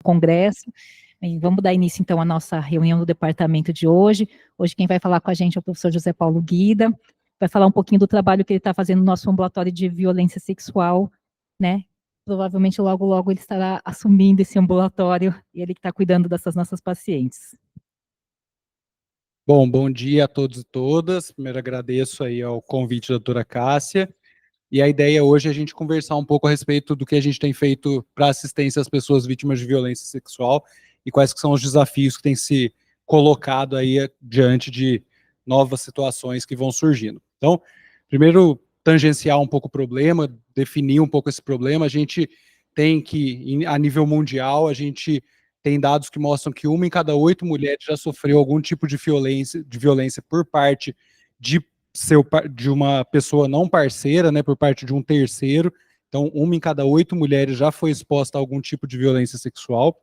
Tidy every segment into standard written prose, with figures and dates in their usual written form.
Congresso. Bem, vamos dar início, então, à nossa reunião do departamento de hoje. Hoje quem vai falar com a gente é o professor José Paulo Guida, vai falar um pouquinho do trabalho que ele está fazendo no nosso ambulatório de violência sexual, né? Provavelmente logo, logo ele estará assumindo esse ambulatório e ele que está cuidando dessas nossas pacientes. Bom dia a todos e todas. Primeiro agradeço aí ao convite da doutora Cássia. E a ideia hoje é a gente conversar um pouco a respeito do que a gente tem feito para assistência às pessoas vítimas de violência sexual e quais que são os desafios que têm se colocado aí diante de novas situações que vão surgindo. Então, primeiro, tangenciar um pouco o problema, definir um pouco esse problema. A gente tem que, a nível mundial, a gente tem dados que mostram que 1 em cada 8 mulheres já sofreu algum tipo de violência por parte de uma pessoa não parceira, né, por parte de um terceiro. Então, 1 em cada 8 mulheres já foi exposta a algum tipo de violência sexual.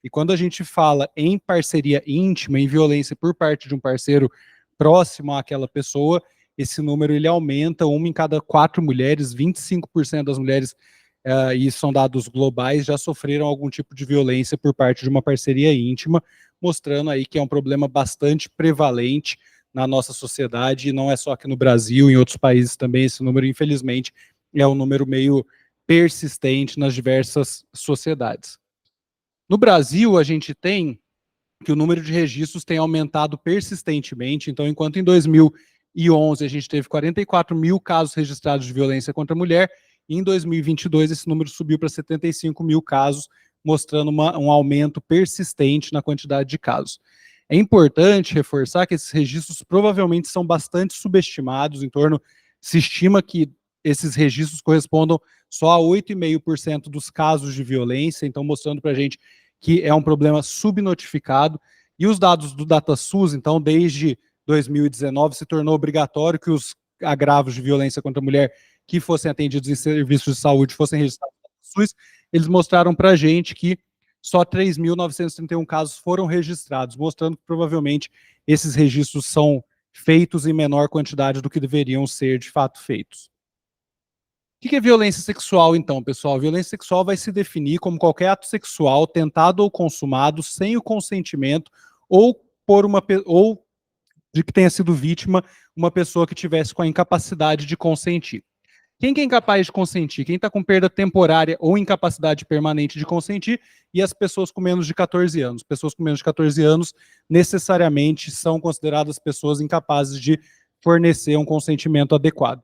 E quando a gente fala em parceria íntima, em violência por parte de um parceiro próximo àquela pessoa, esse número ele aumenta. 1 em cada 4 mulheres, 25% das mulheres, e são dados globais, já sofreram algum tipo de violência por parte de uma parceria íntima, mostrando aí que é um problema bastante prevalente na nossa sociedade, e não é só aqui no Brasil, em outros países também, esse número, infelizmente, é um número meio persistente nas diversas sociedades. No Brasil, a gente tem que o número de registros tem aumentado persistentemente. Então, enquanto em 2011 a gente teve 44 mil casos registrados de violência contra a mulher, em 2022 esse número subiu para 75 mil casos, mostrando um aumento persistente na quantidade de casos. É importante reforçar que esses registros provavelmente são bastante subestimados, se estima que esses registros correspondam só a 8,5% dos casos de violência, então mostrando para a gente que é um problema subnotificado. E os dados do DataSUS, então, desde 2019, se tornou obrigatório que os agravos de violência contra a mulher que fossem atendidos em serviços de saúde fossem registrados no SUS. Eles mostraram para a gente que só 3.931 casos foram registrados, mostrando que provavelmente esses registros são feitos em menor quantidade do que deveriam ser de fato feitos. O que é violência sexual, então, pessoal? Violência sexual vai se definir como qualquer ato sexual tentado ou consumado sem o consentimento ou de que tenha sido vítima uma pessoa que tivesse com a incapacidade de consentir. Quem que é incapaz de consentir? Quem está com perda temporária ou incapacidade permanente de consentir, e as pessoas com menos de 14 anos. Pessoas com menos de 14 anos necessariamente são consideradas pessoas incapazes de fornecer um consentimento adequado.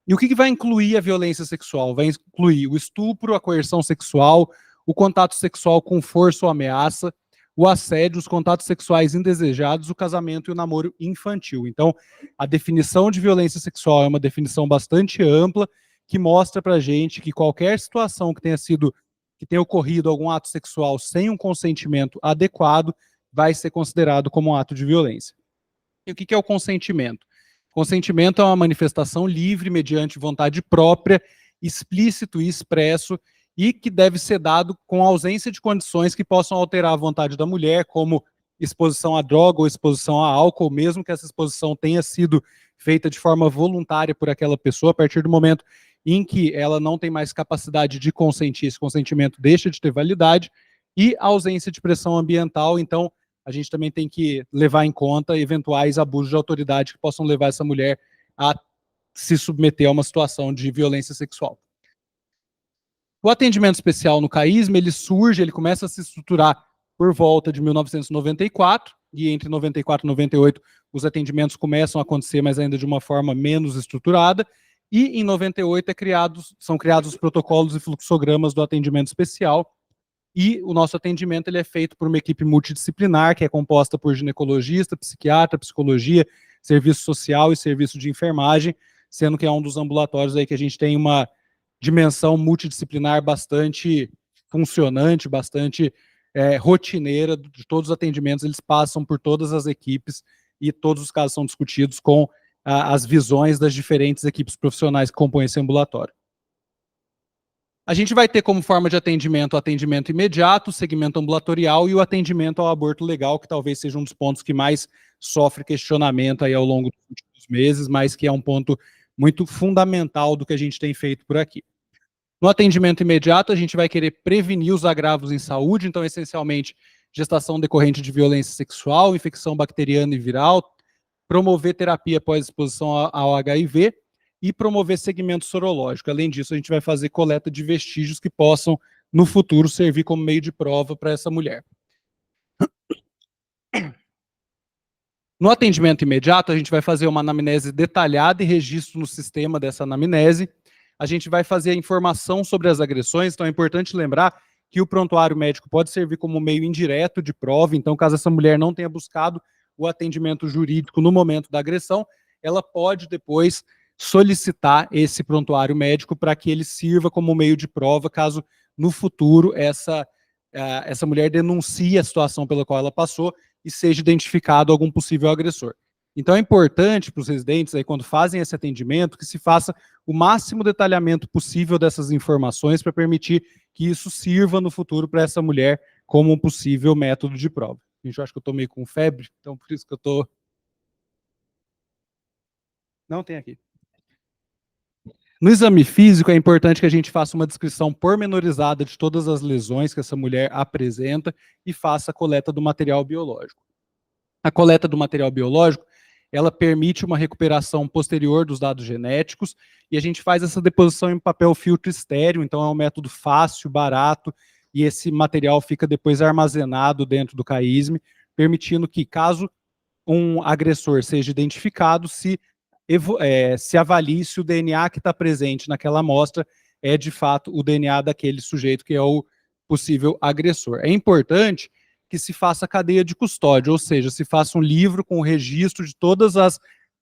E o que vai incluir a violência sexual? Vai incluir o estupro, a coerção sexual, o contato sexual com força ou ameaça, o assédio, os contatos sexuais indesejados, o casamento e o namoro infantil. Então, a definição de violência sexual é uma definição bastante ampla, que mostra pra gente que qualquer situação que tenha ocorrido algum ato sexual sem um consentimento adequado, vai ser considerado como um ato de violência. E o que é o consentimento? Consentimento é uma manifestação livre, mediante vontade própria, explícito e expresso, e que deve ser dado com ausência de condições que possam alterar a vontade da mulher, como exposição à droga ou exposição a álcool, mesmo que essa exposição tenha sido feita de forma voluntária por aquela pessoa. A partir do momento em que ela não tem mais capacidade de consentir, esse consentimento deixa de ter validade. E a ausência de pressão ambiental, então, a gente também tem que levar em conta eventuais abusos de autoridade que possam levar essa mulher a se submeter a uma situação de violência sexual. O atendimento especial no CAISM, ele começa a se estruturar por volta de 1994, e entre 94 e 98 os atendimentos começam a acontecer, mas ainda de uma forma menos estruturada, e em 98 são criados os protocolos e fluxogramas do atendimento especial, e o nosso atendimento ele é feito por uma equipe multidisciplinar, que é composta por ginecologista, psiquiatra, psicologia, serviço social e serviço de enfermagem, sendo que é um dos ambulatórios aí que a gente tem uma dimensão multidisciplinar bastante funcionante, bastante rotineira. De todos os atendimentos, eles passam por todas as equipes e todos os casos são discutidos com as visões das diferentes equipes profissionais que compõem esse ambulatório. A gente vai ter como forma de atendimento o atendimento imediato, o segmento ambulatorial e o atendimento ao aborto legal, que talvez seja um dos pontos que mais sofre questionamento aí ao longo dos últimos meses, mas que é um ponto muito fundamental do que a gente tem feito por aqui. No atendimento imediato, a gente vai querer prevenir os agravos em saúde, então, essencialmente, gestação decorrente de violência sexual, infecção bacteriana e viral, promover terapia após exposição ao HIV e promover segmento sorológico. Além disso, a gente vai fazer coleta de vestígios que possam, no futuro, servir como meio de prova para essa mulher. No atendimento imediato, a gente vai fazer uma anamnese detalhada e registro no sistema dessa anamnese. A gente vai fazer a informação sobre as agressões, então é importante lembrar que o prontuário médico pode servir como meio indireto de prova, então caso essa mulher não tenha buscado o atendimento jurídico no momento da agressão, ela pode depois solicitar esse prontuário médico para que ele sirva como meio de prova, caso no futuro essa mulher denuncie a situação pela qual ela passou e seja identificado algum possível agressor. Então é importante para os residentes, aí, quando fazem esse atendimento, que se faça o máximo detalhamento possível dessas informações para permitir que isso sirva no futuro para essa mulher como um possível método de prova. Gente, eu acho que eu estou meio com febre, então por isso que eu estou... Não tem aqui. No exame físico, é importante que a gente faça uma descrição pormenorizada de todas as lesões que essa mulher apresenta e faça a coleta do material biológico. A coleta do material biológico, ela permite uma recuperação posterior dos dados genéticos e a gente faz essa deposição em papel filtro estéreo, então é um método fácil, barato, e esse material fica depois armazenado dentro do CAISM, permitindo que, caso um agressor seja identificado, se avalie se o DNA que está presente naquela amostra é, de fato, o DNA daquele sujeito que é o possível agressor. É importante que se faça cadeia de custódia, ou seja, se faça um livro com o registro de todas as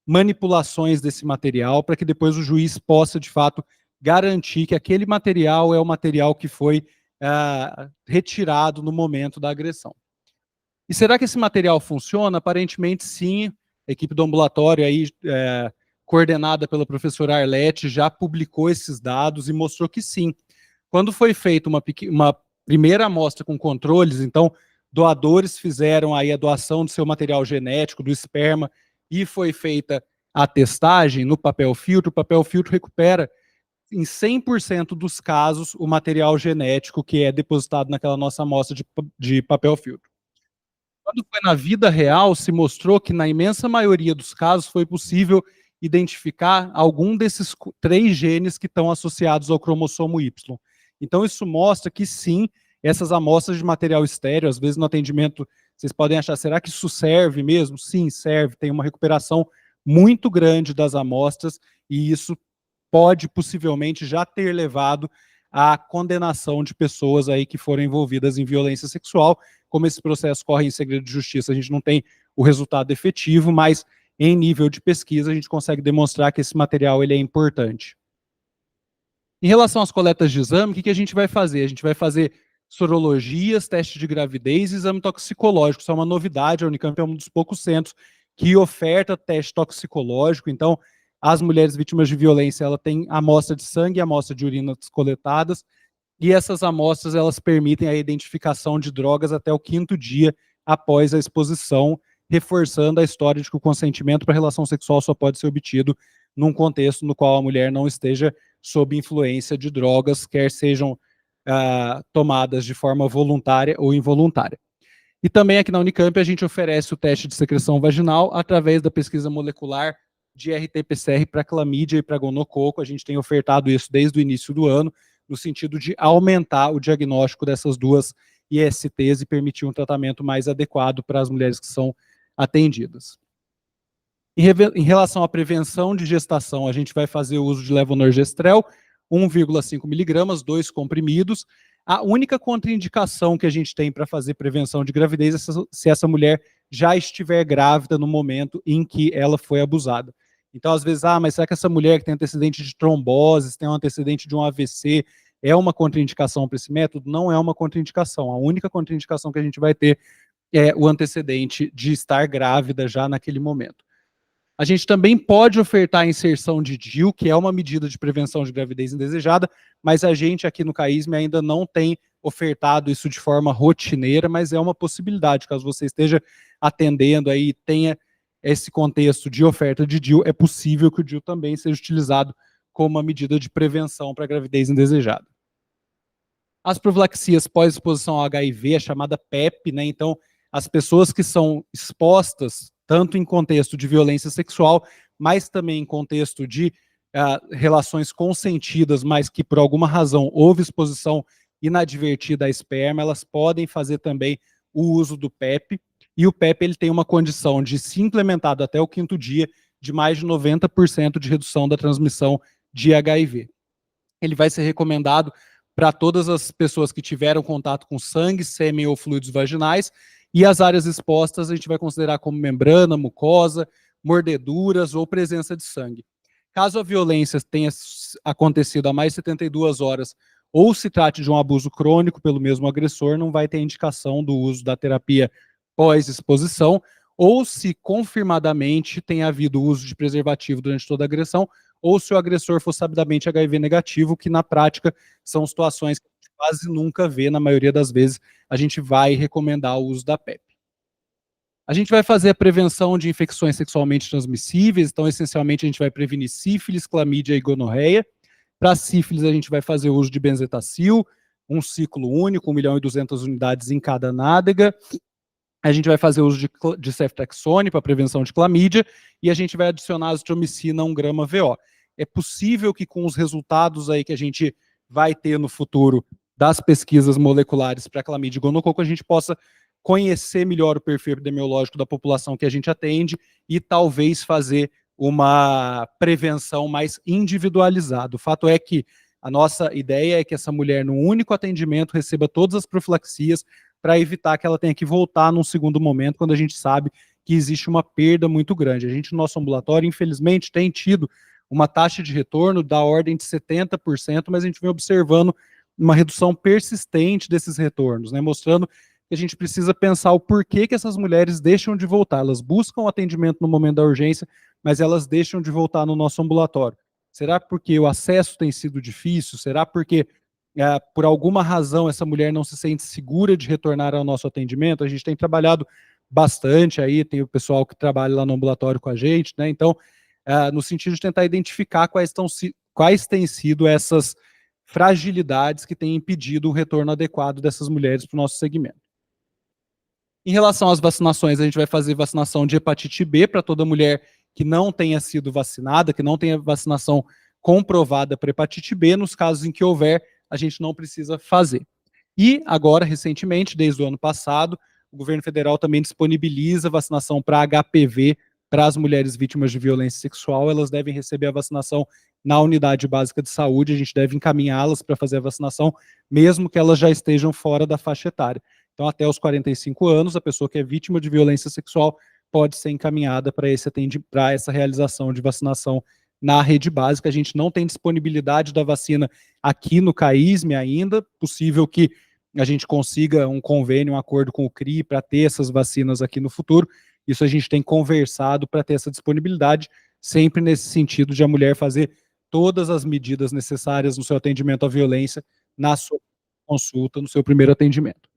manipulações desse material, para que depois o juiz possa, de fato, garantir que aquele material é o material que foi retirado no momento da agressão. E será que esse material funciona? Aparentemente, sim. A equipe do ambulatório, aí, coordenada pela professora Arlete, já publicou esses dados e mostrou que sim. Quando foi feita uma primeira amostra com controles, então, doadores fizeram aí a doação do seu material genético, do esperma, e foi feita a testagem no papel filtro, o papel filtro recupera em 100% dos casos o material genético que é depositado naquela nossa amostra de papel filtro. Quando foi na vida real, se mostrou que na imensa maioria dos casos foi possível identificar algum desses 3 genes que estão associados ao cromossomo Y. Então isso mostra que sim, essas amostras de material estéreo, às vezes no atendimento, vocês podem achar, será que isso serve mesmo? Sim, serve, tem uma recuperação muito grande das amostras, e isso pode possivelmente já ter levado à condenação de pessoas aí que foram envolvidas em violência sexual. Como esse processo corre em segredo de justiça, a gente não tem o resultado efetivo, mas em nível de pesquisa a gente consegue demonstrar que esse material ele é importante. Em relação às coletas de exame, o que a gente vai fazer? A gente vai fazer sorologias, teste de gravidez e exame toxicológico. Isso é uma novidade, a Unicamp é um dos poucos centros que oferta teste toxicológico. Então, as mulheres vítimas de violência, ela tem amostra de sangue e amostra de urina coletadas, e essas amostras, elas permitem a identificação de drogas até o 5º dia após a exposição, reforçando a história de que o consentimento para relação sexual só pode ser obtido num contexto no qual a mulher não esteja sob influência de drogas, quer sejam tomadas de forma voluntária ou involuntária. E também aqui na Unicamp a gente oferece o teste de secreção vaginal através da pesquisa molecular de RT-PCR para clamídia e para gonococo. A gente tem ofertado isso desde o início do ano, no sentido de aumentar o diagnóstico dessas 2 ISTs e permitir um tratamento mais adequado para as mulheres que são atendidas. Em relação à prevenção de gestação, a gente vai fazer o uso de levonorgestrel, 1,5 miligramas, 2 comprimidos. A única contraindicação que a gente tem para fazer prevenção de gravidez é se essa mulher já estiver grávida no momento em que ela foi abusada. Então, às vezes, mas será que essa mulher que tem antecedente de trombose, tem um antecedente de um AVC, é uma contraindicação para esse método? Não é uma contraindicação. A única contraindicação que a gente vai ter é o antecedente de estar grávida já naquele momento. A gente também pode ofertar a inserção de DIU, que é uma medida de prevenção de gravidez indesejada, mas a gente aqui no CAISM ainda não tem ofertado isso de forma rotineira, mas é uma possibilidade, caso você esteja atendendo aí e tenha esse contexto de oferta de DIU, é possível que o DIU também seja utilizado como uma medida de prevenção para a gravidez indesejada. As profilaxias pós-exposição ao HIV, a chamada PEP, né? Então, as pessoas que são expostas, tanto em contexto de violência sexual, mas também em contexto de relações consentidas, mas que por alguma razão houve exposição inadvertida a esperma, elas podem fazer também o uso do PEP, e o PEP ele tem uma condição de, se implementado até o 5º dia, de mais de 90% de redução da transmissão de HIV. Ele vai ser recomendado para todas as pessoas que tiveram contato com sangue, sêmen ou fluidos vaginais, e as áreas expostas a gente vai considerar como membrana, mucosa, mordeduras ou presença de sangue. Caso a violência tenha acontecido há mais de 72 horas ou se trate de um abuso crônico pelo mesmo agressor, não vai ter indicação do uso da terapia pós-exposição, ou se confirmadamente tem havido uso de preservativo durante toda a agressão, ou se o agressor for sabidamente HIV negativo, que na prática são situações que a gente quase nunca vê, na maioria das vezes a gente vai recomendar o uso da PEP. A gente vai fazer a prevenção de infecções sexualmente transmissíveis, então essencialmente a gente vai prevenir sífilis, clamídia e gonorreia. Para sífilis a gente vai fazer uso de benzetacil, um ciclo único, 1.200.000 unidades em cada nádega. A gente vai fazer uso de ceftriaxone para prevenção de clamídia, e a gente vai adicionar azitromicina 1 grama VO. É possível que com os resultados aí que a gente vai ter no futuro das pesquisas moleculares para clamídia e gonococo, a gente possa conhecer melhor o perfil epidemiológico da população que a gente atende e talvez fazer uma prevenção mais individualizada. O fato é que a nossa ideia é que essa mulher, no único atendimento, receba todas as profilaxias para evitar que ela tenha que voltar num segundo momento, quando a gente sabe que existe uma perda muito grande. A gente, no nosso ambulatório, infelizmente, tem tido uma taxa de retorno da ordem de 70%, mas a gente vem observando uma redução persistente desses retornos, né, mostrando que a gente precisa pensar o porquê que essas mulheres deixam de voltar. Elas buscam atendimento no momento da urgência, mas elas deixam de voltar no nosso ambulatório. Será porque o acesso tem sido difícil? Será porque, por alguma razão, essa mulher não se sente segura de retornar ao nosso atendimento? A gente tem trabalhado bastante aí, tem o pessoal que trabalha lá no ambulatório com a gente, né? Então, no sentido de tentar identificar quais têm sido essas fragilidades que têm impedido o retorno adequado dessas mulheres para o nosso segmento. Em relação às vacinações, a gente vai fazer vacinação de hepatite B para toda mulher que não tenha sido vacinada, que não tenha vacinação comprovada para hepatite B. Nos casos em que houver, a gente não precisa fazer. E agora, recentemente, desde o ano passado, o governo federal também disponibiliza vacinação para HPV para as mulheres vítimas de violência sexual. Elas devem receber a vacinação na unidade básica de saúde, a gente deve encaminhá-las para fazer a vacinação, mesmo que elas já estejam fora da faixa etária. Então, até os 45 anos, a pessoa que é vítima de violência sexual pode ser encaminhada para essa realização de vacinação na rede básica. A gente não tem disponibilidade da vacina aqui no CAISM ainda, possível que a gente consiga um convênio, um acordo com o CRI para ter essas vacinas aqui no futuro. Isso a gente tem conversado para ter essa disponibilidade, sempre nesse sentido de a mulher fazer todas as medidas necessárias no seu atendimento à violência, na sua consulta, no seu primeiro atendimento.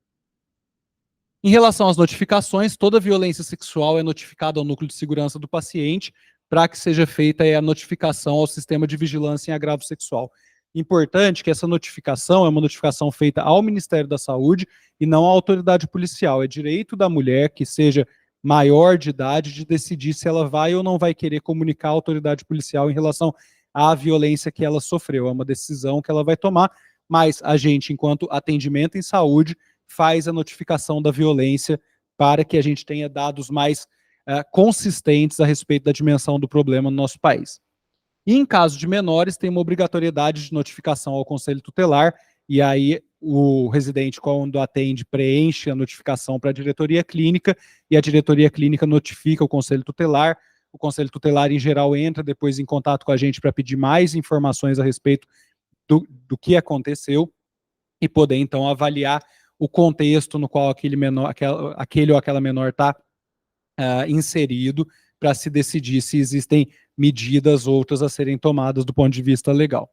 Em relação às notificações, toda violência sexual é notificada ao núcleo de segurança do paciente para que seja feita a notificação ao sistema de vigilância em agravo sexual. Importante que essa notificação é uma notificação feita ao Ministério da Saúde e não à autoridade policial. É direito da mulher que seja maior de idade de decidir se ela vai ou não vai querer comunicar à autoridade policial em relação à violência que ela sofreu. É uma decisão que ela vai tomar, mas a gente, enquanto atendimento em saúde, faz a notificação da violência para que a gente tenha dados mais consistentes a respeito da dimensão do problema no nosso país. E em caso de menores, tem uma obrigatoriedade de notificação ao Conselho Tutelar, e aí o residente, quando atende, preenche a notificação para a diretoria clínica, e a diretoria clínica notifica o Conselho Tutelar. O Conselho Tutelar, em geral, entra depois em contato com a gente para pedir mais informações a respeito do que aconteceu, e poder, então, avaliar o contexto no qual aquele ou aquela menor está inserido, para se decidir se existem medidas outras a serem tomadas do ponto de vista legal.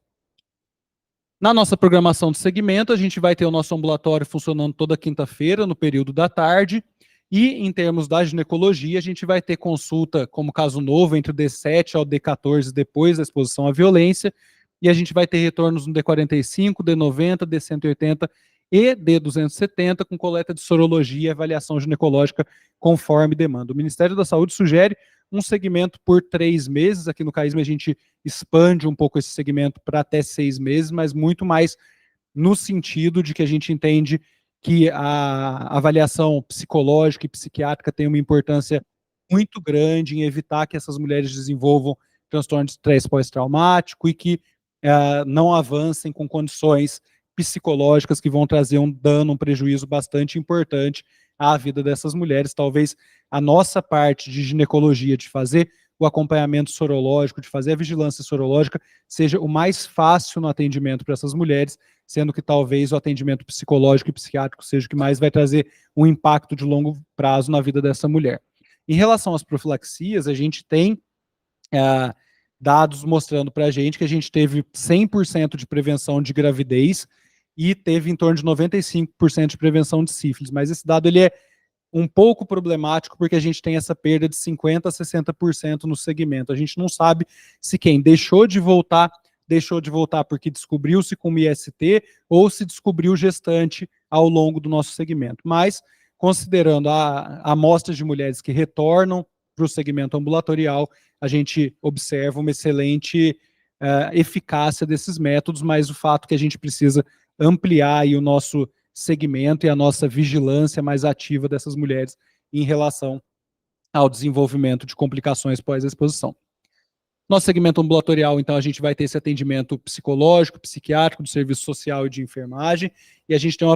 Na nossa programação de segmento, a gente vai ter o nosso ambulatório funcionando toda quinta-feira, no período da tarde, E em termos da ginecologia, a gente vai ter consulta como caso novo entre o D7 ao D14 depois da exposição à violência, e a gente vai ter retornos no D45, D90, D180 e D270 com coleta de sorologia e avaliação ginecológica conforme demanda. O Ministério da Saúde sugere um segmento por 3 meses, aqui no CAISM a gente expande um pouco esse segmento para até 6 meses, mas muito mais no sentido de que a gente entende que a avaliação psicológica e psiquiátrica tem uma importância muito grande em evitar que essas mulheres desenvolvam transtorno de estresse pós-traumático e que não avancem com condições psicológicas que vão trazer um dano, um prejuízo bastante importante à vida dessas mulheres. Talvez a nossa parte de ginecologia, de fazer o acompanhamento sorológico, de fazer a vigilância sorológica, seja o mais fácil no atendimento para essas mulheres, sendo que talvez o atendimento psicológico e psiquiátrico seja o que mais vai trazer um impacto de longo prazo na vida dessa mulher. Em relação às profilaxias, a gente tem dados mostrando para a gente que a gente teve 100% de prevenção de gravidez e teve em torno de 95% de prevenção de sífilis, mas esse dado ele é um pouco problemático porque a gente tem essa perda de 50% a 60% no segmento. A gente não sabe se quem deixou de voltar porque descobriu-se com IST ou se descobriu gestante ao longo do nosso segmento. Mas, considerando a amostra de mulheres que retornam para o segmento ambulatorial, a gente observa uma excelente eficácia desses métodos, mas o fato que a gente precisa ampliar aí o nosso segmento e a nossa vigilância mais ativa dessas mulheres em relação ao desenvolvimento de complicações pós-exposição. Nosso segmento ambulatorial, então, a gente vai ter esse atendimento psicológico, psiquiátrico, do serviço social e de enfermagem, e a gente tem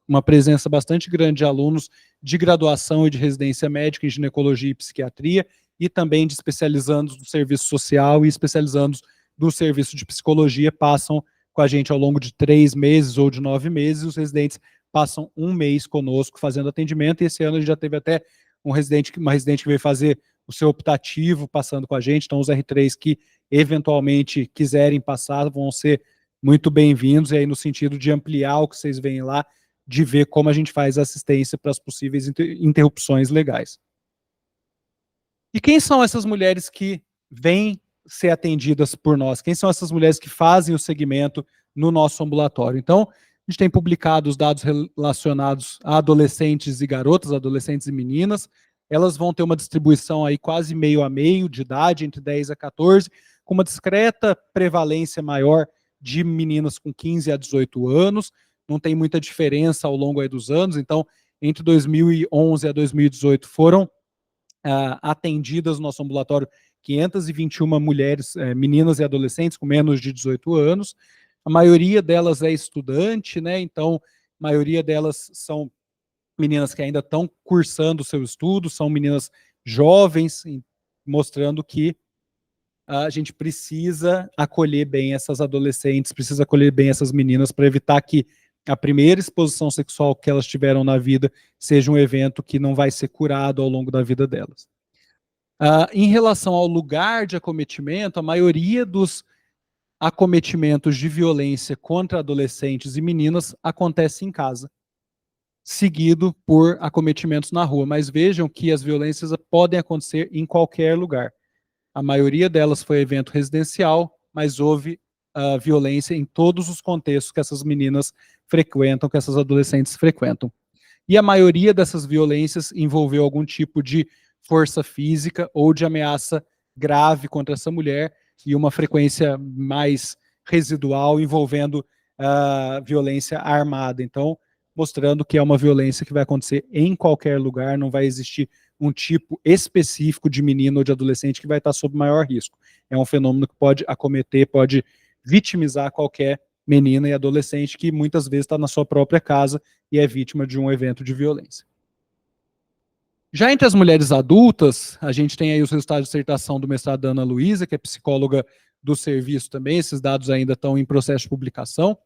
uma presença bastante grande de alunos de graduação e de residência médica em ginecologia e psiquiatria, e também de especializandos do serviço social e especializandos do serviço de psicologia, passam com a gente ao longo de 3 meses ou de 9 meses, os residentes passam 1 mês conosco fazendo atendimento, e esse ano a gente já teve até uma residente que veio fazer o seu optativo passando com a gente, então os R3 que eventualmente quiserem passar vão ser muito bem-vindos, e aí no sentido de ampliar o que vocês veem lá, de ver como a gente faz assistência para as possíveis interrupções legais. E quem são essas mulheres que vêm ser atendidas por nós? Quem são essas mulheres que fazem o segmento no nosso ambulatório? Então, a gente tem publicado os dados relacionados a adolescentes e garotas, adolescentes e meninas. Elas vão ter uma distribuição aí quase meio a meio de idade, entre 10 a 14, com uma discreta prevalência maior de meninas com 15 a 18 anos. Não tem muita diferença ao longo aí dos anos, então, entre 2011 a 2018 foram atendidas no nosso ambulatório 521 mulheres, meninas e adolescentes com menos de 18 anos. A maioria delas é estudante, né? Então, a maioria delas são meninas que ainda estão cursando o seu estudo, são meninas jovens, mostrando que a gente precisa acolher bem essas adolescentes, precisa acolher bem essas meninas para evitar que a primeira exposição sexual que elas tiveram na vida seja um evento que não vai ser curado ao longo da vida delas. Em relação ao lugar de acometimento, a maioria dos acometimentos de violência contra adolescentes e meninas acontece em casa, seguido por acometimentos na rua. Mas vejam que as violências podem acontecer em qualquer lugar. A maioria delas foi evento residencial, mas houve violência em todos os contextos que essas meninas frequentam, que essas adolescentes frequentam. E a maioria dessas violências envolveu algum tipo de força física ou de ameaça grave contra essa mulher, e uma frequência mais residual envolvendo violência armada. Então, mostrando que é uma violência que vai acontecer em qualquer lugar, não vai existir um tipo específico de menino ou de adolescente que vai estar sob maior risco. É um fenômeno que pode acometer, pode vitimizar qualquer menina e adolescente que muitas vezes está na sua própria casa e é vítima de um evento de violência. Já entre as mulheres adultas, a gente tem aí os resultados de dissertação do mestrado da Ana Luísa, que é psicóloga do serviço também, esses dados ainda estão em processo de publicação,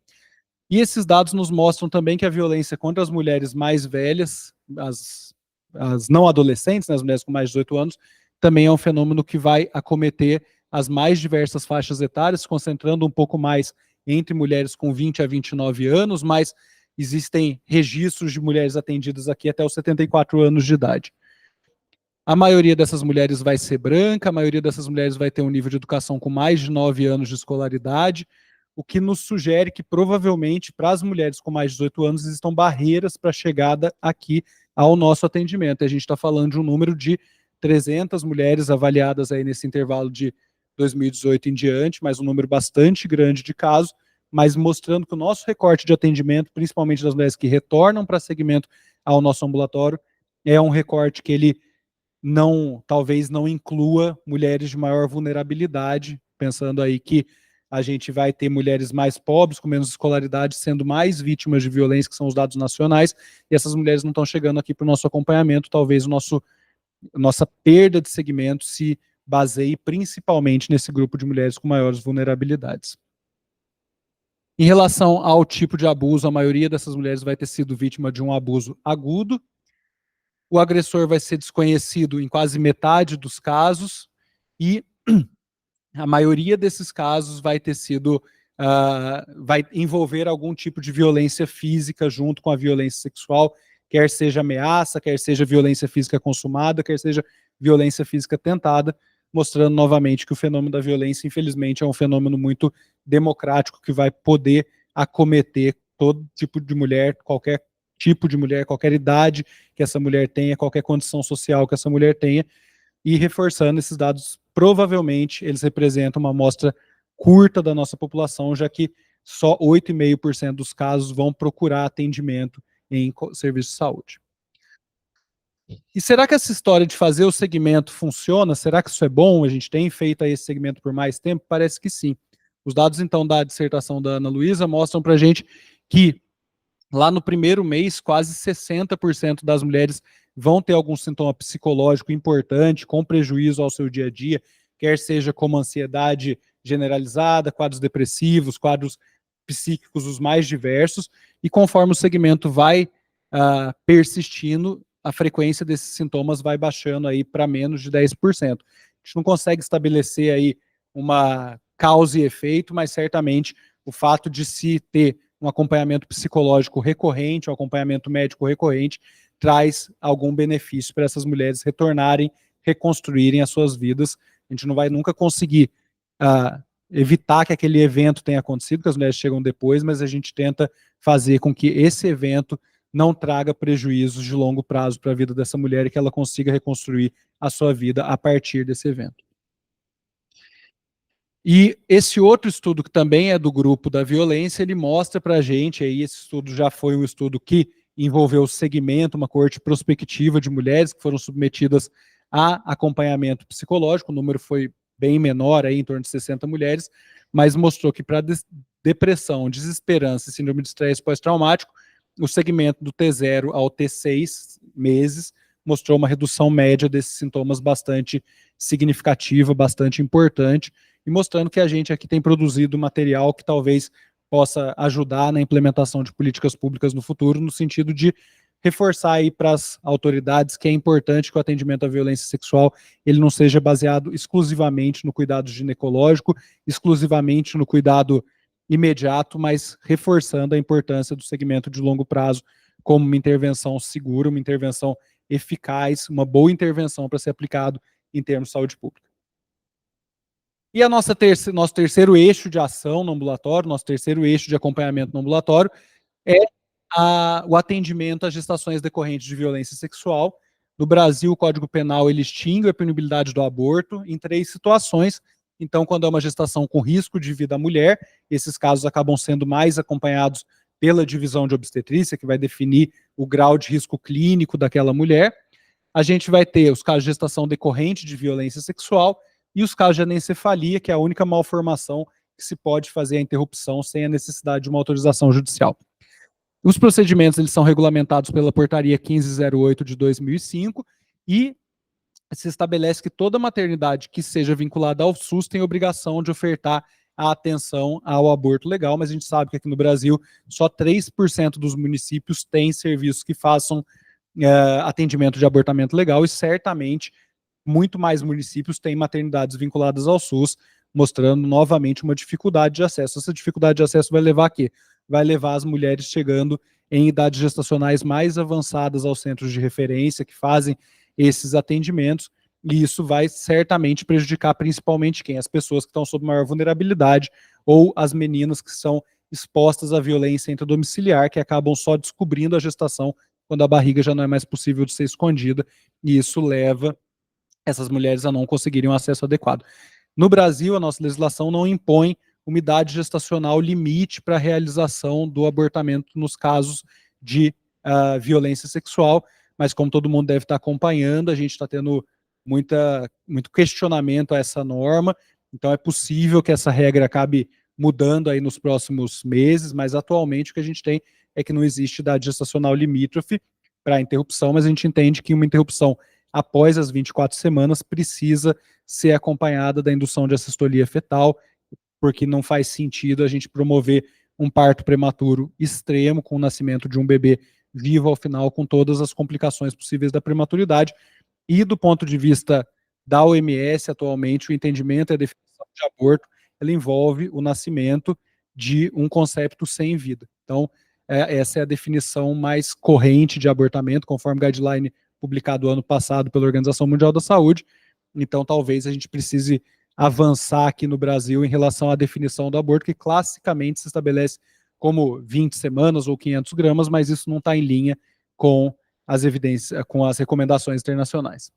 e esses dados nos mostram também que a violência contra as mulheres mais velhas, as não adolescentes, né, as mulheres com mais de 18 anos, também é um fenômeno que vai acometer as mais diversas faixas etárias, se concentrando um pouco mais entre mulheres com 20 a 29 anos, mas existem registros de mulheres atendidas aqui até os 74 anos de idade. A maioria dessas mulheres vai ser branca, a maioria dessas mulheres vai ter um nível de educação com mais de 9 anos de escolaridade, o que nos sugere que provavelmente para as mulheres com mais de 18 anos existam barreiras para a chegada aqui ao nosso atendimento. E a gente está falando de um número de 300 mulheres avaliadas aí nesse intervalo de 2018 em diante, mas um número bastante grande de casos, mas mostrando que o nosso recorte de atendimento, principalmente das mulheres que retornam para segmento ao nosso ambulatório, é um recorte que ele talvez não inclua mulheres de maior vulnerabilidade, pensando aí que a gente vai ter mulheres mais pobres, com menos escolaridade, sendo mais vítimas de violência, que são os dados nacionais, e essas mulheres não estão chegando aqui para o nosso acompanhamento, talvez nossa perda de segmento se baseie principalmente nesse grupo de mulheres com maiores vulnerabilidades. Em relação ao tipo de abuso, a maioria dessas mulheres vai ter sido vítima de um abuso agudo. O agressor vai ser desconhecido em quase metade dos casos e a maioria desses casos vai ter sido, vai envolver algum tipo de violência física junto com a violência sexual, quer seja ameaça, quer seja violência física consumada, quer seja violência física tentada, mostrando novamente que o fenômeno da violência, infelizmente, é um fenômeno muito democrático que vai poder acometer todo tipo de mulher, qualquer tipo de mulher, qualquer idade que essa mulher tenha, qualquer condição social que essa mulher tenha, e reforçando esses dados, provavelmente eles representam uma amostra curta da nossa população, já que só 8,5% dos casos vão procurar atendimento em serviço de saúde. E será que essa história de fazer o segmento funciona? Será que isso é bom? A gente tem feito aí esse segmento por mais tempo? Parece que sim. Os dados, então, da dissertação da Ana Luísa mostram para a gente que lá no primeiro mês, quase 60% das mulheres vão ter algum sintoma psicológico importante, com prejuízo ao seu dia a dia, quer seja como ansiedade generalizada, quadros depressivos, quadros psíquicos os mais diversos, e conforme o segmento vai persistindo, a frequência desses sintomas vai baixando aí para menos de 10%. A gente não consegue estabelecer aí uma causa e efeito, mas certamente o fato de se ter um acompanhamento psicológico recorrente, um acompanhamento médico recorrente, traz algum benefício para essas mulheres retornarem, reconstruírem as suas vidas. A gente não vai nunca conseguir evitar que aquele evento tenha acontecido, que as mulheres chegam depois, mas a gente tenta fazer com que esse evento não traga prejuízos de longo prazo para a vida dessa mulher e que ela consiga reconstruir a sua vida a partir desse evento. E esse outro estudo, que também é do grupo da violência, ele mostra para a gente, aí esse estudo já foi um estudo que envolveu o segmento, uma coorte prospectiva de mulheres que foram submetidas a acompanhamento psicológico, o número foi bem menor, aí, em torno de 60 mulheres, mas mostrou que para depressão, desesperança e síndrome de estresse pós-traumático, o segmento do T0 ao T6 meses mostrou uma redução média desses sintomas bastante significativa, bastante importante, e mostrando que a gente aqui tem produzido material que talvez possa ajudar na implementação de políticas públicas no futuro, no sentido de reforçar aí para as autoridades que é importante que o atendimento à violência sexual ele não seja baseado exclusivamente no cuidado ginecológico, exclusivamente no cuidado imediato, mas reforçando a importância do segmento de longo prazo como uma intervenção segura, uma intervenção eficaz, uma boa intervenção para ser aplicado em termos de saúde pública. E a nosso terceiro eixo de ação no ambulatório, nosso terceiro eixo de acompanhamento no ambulatório é o atendimento às gestações decorrentes de violência sexual. No Brasil, o Código Penal ele extingue a punibilidade do aborto em 3 situações. Então, quando é uma gestação com risco de vida à mulher, esses casos acabam sendo mais acompanhados pela divisão de obstetrícia, que vai definir o grau de risco clínico daquela mulher. A gente vai ter os casos de gestação decorrente de violência sexual e os casos de anencefalia, que é a única malformação que se pode fazer a interrupção sem a necessidade de uma autorização judicial. Os procedimentos eles são regulamentados pela Portaria 1508 de 2005 e se estabelece que toda maternidade que seja vinculada ao SUS tem obrigação de ofertar a atenção ao aborto legal, mas a gente sabe que aqui no Brasil só 3% dos municípios têm serviços que façam atendimento de abortamento legal e certamente muito mais municípios têm maternidades vinculadas ao SUS, mostrando novamente uma dificuldade de acesso. Essa dificuldade de acesso vai levar a quê? Vai levar as mulheres chegando em idades gestacionais mais avançadas aos centros de referência que fazem esses atendimentos, e isso vai certamente prejudicar principalmente quem? As pessoas que estão sob maior vulnerabilidade ou as meninas que são expostas à violência intradomiciliar, que acabam só descobrindo a gestação quando a barriga já não é mais possível de ser escondida, e isso leva essas mulheres a não conseguirem um acesso adequado. No Brasil, a nossa legislação não impõe uma idade gestacional limite para a realização do abortamento nos casos de violência sexual, mas como todo mundo deve estar acompanhando, a gente está tendo muito questionamento a essa norma, então é possível que essa regra acabe mudando aí nos próximos meses, mas atualmente o que a gente tem é que não existe idade gestacional limítrofe para interrupção, mas a gente entende que uma interrupção após as 24 semanas precisa ser acompanhada da indução de assistolia fetal, porque não faz sentido a gente promover um parto prematuro extremo com o nascimento de um bebê vivo ao final, com todas as complicações possíveis da prematuridade. E do ponto de vista da OMS, atualmente, o entendimento e a definição de aborto, ela envolve o nascimento de um concepto sem vida. Então, essa é a definição mais corrente de abortamento, conforme o guideline publicado ano passado pela Organização Mundial da Saúde. Então, talvez a gente precise avançar aqui no Brasil em relação à definição do aborto, que classicamente se estabelece como 20 semanas ou 500 gramas, mas isso não está em linha com as evidências, com as recomendações internacionais.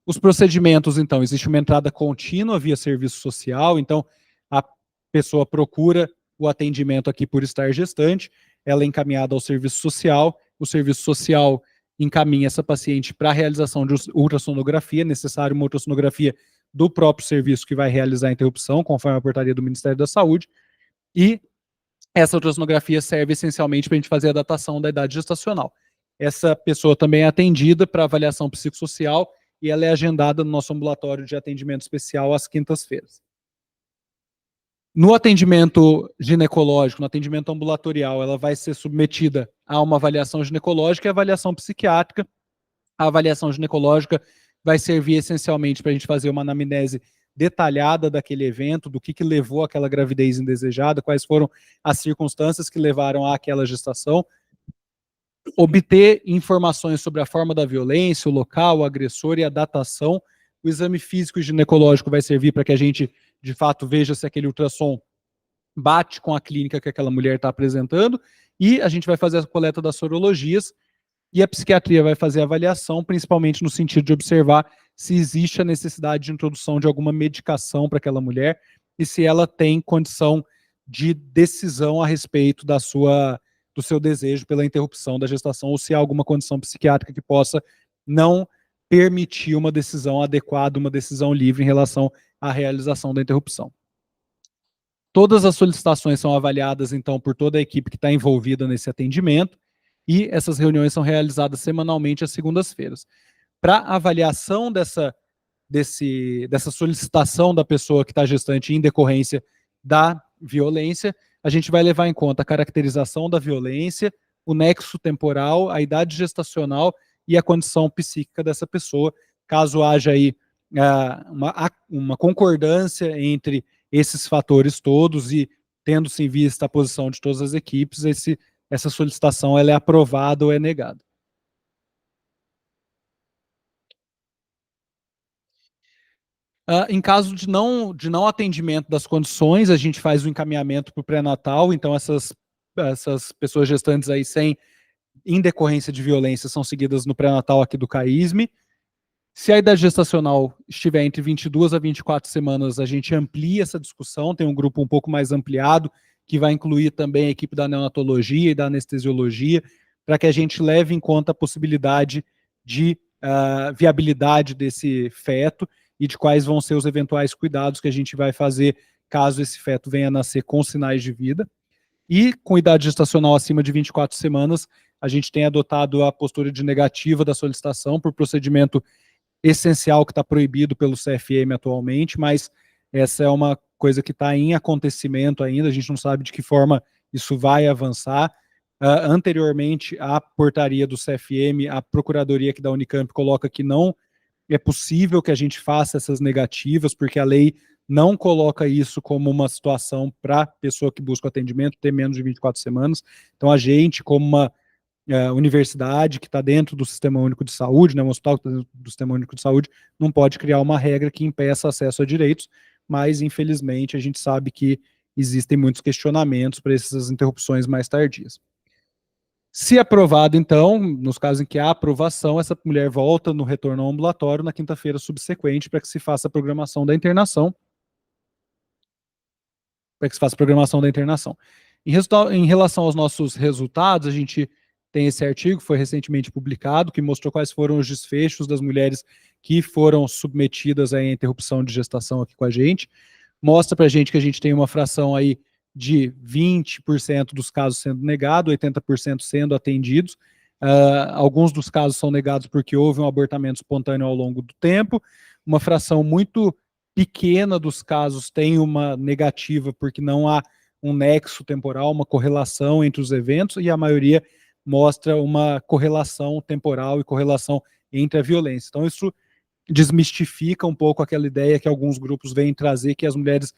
Os procedimentos, então, existe uma entrada contínua via serviço social, então a pessoa procura o atendimento aqui por estar gestante, ela é encaminhada ao serviço social, o serviço social encaminha essa paciente para a realização de ultrassonografia, é necessário uma ultrassonografia do próprio serviço que vai realizar a interrupção, conforme a portaria do Ministério da Saúde, e essa ultrassonografia serve essencialmente para a gente fazer a datação da idade gestacional. Essa pessoa também é atendida para avaliação psicossocial e ela é agendada no nosso ambulatório de atendimento especial às quintas-feiras. No atendimento ginecológico, no atendimento ambulatorial, ela vai ser submetida a uma avaliação ginecológica e avaliação psiquiátrica. A avaliação ginecológica vai servir essencialmente para a gente fazer uma anamnese detalhada daquele evento, do que levou àquela gravidez indesejada, quais foram as circunstâncias que levaram àquela gestação, obter informações sobre a forma da violência, o local, o agressor e a datação. O exame físico e ginecológico vai servir para que a gente, de fato, veja se aquele ultrassom bate com a clínica que aquela mulher está apresentando, e a gente vai fazer a coleta das sorologias, e a psiquiatria vai fazer a avaliação, principalmente no sentido de observar se existe a necessidade de introdução de alguma medicação para aquela mulher, e se ela tem condição de decisão a respeito do seu desejo pela interrupção da gestação, ou se há alguma condição psiquiátrica que possa não permitir uma decisão adequada, uma decisão livre em relação à realização da interrupção. Todas as solicitações são avaliadas, então, por toda a equipe que está envolvida nesse atendimento, e essas reuniões são realizadas semanalmente às segundas-feiras. Para avaliação dessa solicitação da pessoa que está gestante em decorrência da violência, a gente vai levar em conta a caracterização da violência, o nexo temporal, a idade gestacional e a condição psíquica dessa pessoa. Caso haja aí uma concordância entre esses fatores todos e tendo-se em vista a posição de todas as equipes, essa solicitação ela é aprovada ou é negada. Em caso de não atendimento das condições, a gente faz o encaminhamento para o pré-natal, então essas pessoas gestantes aí em decorrência de violência são seguidas no pré-natal aqui do CAISM. Se a idade gestacional estiver entre 22 a 24 semanas, a gente amplia essa discussão, tem um grupo um pouco mais ampliado, que vai incluir também a equipe da neonatologia e da anestesiologia, para que a gente leve em conta a possibilidade de viabilidade desse feto e de quais vão ser os eventuais cuidados que a gente vai fazer caso esse feto venha a nascer com sinais de vida. E com idade gestacional acima de 24 semanas, a gente tem adotado a postura de negativa da solicitação por procedimento essencial que está proibido pelo CFM atualmente, mas essa é uma coisa que está em acontecimento ainda, a gente não sabe de que forma isso vai avançar. Anteriormente, a portaria do CFM, a procuradoria aqui da Unicamp coloca que não é possível que a gente faça essas negativas, porque a lei não coloca isso como uma situação para a pessoa que busca atendimento ter menos de 24 semanas. Então, a gente, como uma universidade que está dentro do Sistema Único de Saúde, né, um hospital que está dentro do Sistema Único de Saúde, não pode criar uma regra que impeça acesso a direitos, mas, infelizmente, a gente sabe que existem muitos questionamentos para essas interrupções mais tardias. Se aprovado, então, nos casos em que há aprovação, essa mulher volta no retorno ao ambulatório na quinta-feira subsequente para que se faça a programação da internação. Em relação aos nossos resultados, a gente tem esse artigo, foi recentemente publicado, que mostrou quais foram os desfechos das mulheres que foram submetidas à interrupção de gestação aqui com a gente. Mostra para a gente que a gente tem uma fração aí de 20% dos casos sendo negados, 80% sendo atendidos. Alguns dos casos são negados porque houve um abortamento espontâneo ao longo do tempo. Uma fração muito pequena dos casos tem uma negativa porque não há um nexo temporal, uma correlação entre os eventos, e a maioria mostra uma correlação temporal e correlação entre a violência. Então, isso desmistifica um pouco aquela ideia que alguns grupos vêm trazer, que as mulheres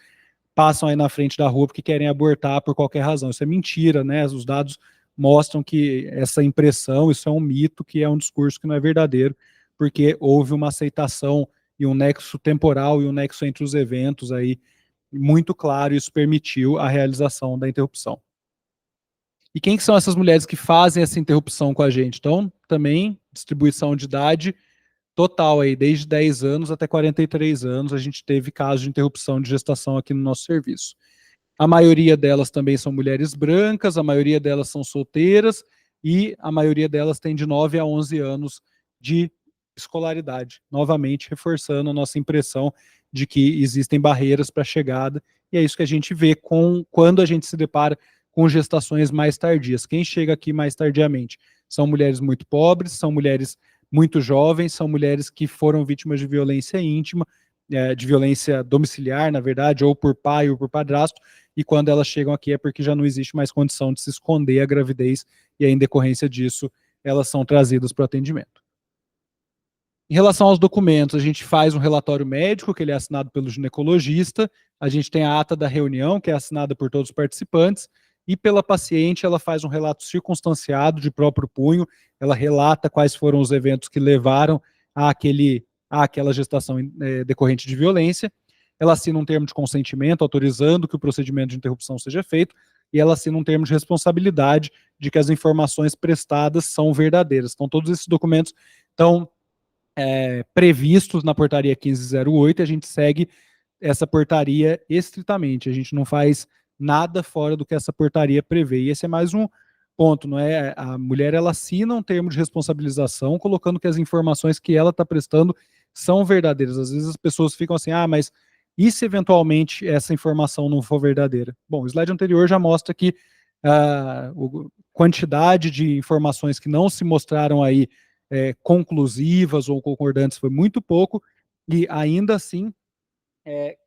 passam aí na frente da rua porque querem abortar por qualquer razão. Isso é mentira, né? Os dados mostram que essa impressão, isso é um mito, que é um discurso que não é verdadeiro, porque houve uma aceitação e um nexo temporal e um nexo entre os eventos aí muito claro, e isso permitiu a realização da interrupção. E quem que são essas mulheres que fazem essa interrupção com a gente? Então, também, distribuição de idade total aí, desde 10 anos até 43 anos, a gente teve casos de interrupção de gestação aqui no nosso serviço. A maioria delas também são mulheres brancas, a maioria delas são solteiras, e a maioria delas tem de 9 a 11 anos de escolaridade. Novamente, reforçando a nossa impressão de que existem barreiras para a chegada, e é isso que a gente vê quando a gente se depara com gestações mais tardias. Quem chega aqui mais tardiamente? São mulheres muito pobres, são mulheres muito jovens, são mulheres que foram vítimas de violência íntima, de violência domiciliar, na verdade, ou por pai ou por padrasto, e quando elas chegam aqui é porque já não existe mais condição de se esconder a gravidez, e aí, em decorrência disso, elas são trazidas para o atendimento. Em relação aos documentos, a gente faz um relatório médico, que ele é assinado pelo ginecologista, a gente tem a ata da reunião, que é assinada por todos os participantes, e pela paciente ela faz um relato circunstanciado de próprio punho, ela relata quais foram os eventos que levaram àquela gestação decorrente de violência, ela assina um termo de consentimento autorizando que o procedimento de interrupção seja feito, e ela assina um termo de responsabilidade de que as informações prestadas são verdadeiras. Então, todos esses documentos estão previstos na portaria 1508, e a gente segue essa portaria estritamente, a gente não faz nada fora do que essa portaria prevê, e esse é mais um ponto, não é? A mulher, ela assina um termo de responsabilização, colocando que as informações que ela está prestando são verdadeiras. Às vezes as pessoas ficam assim, mas e se eventualmente essa informação não for verdadeira? Bom, o slide anterior já mostra que a quantidade de informações que não se mostraram aí conclusivas ou concordantes foi muito pouco, e ainda assim,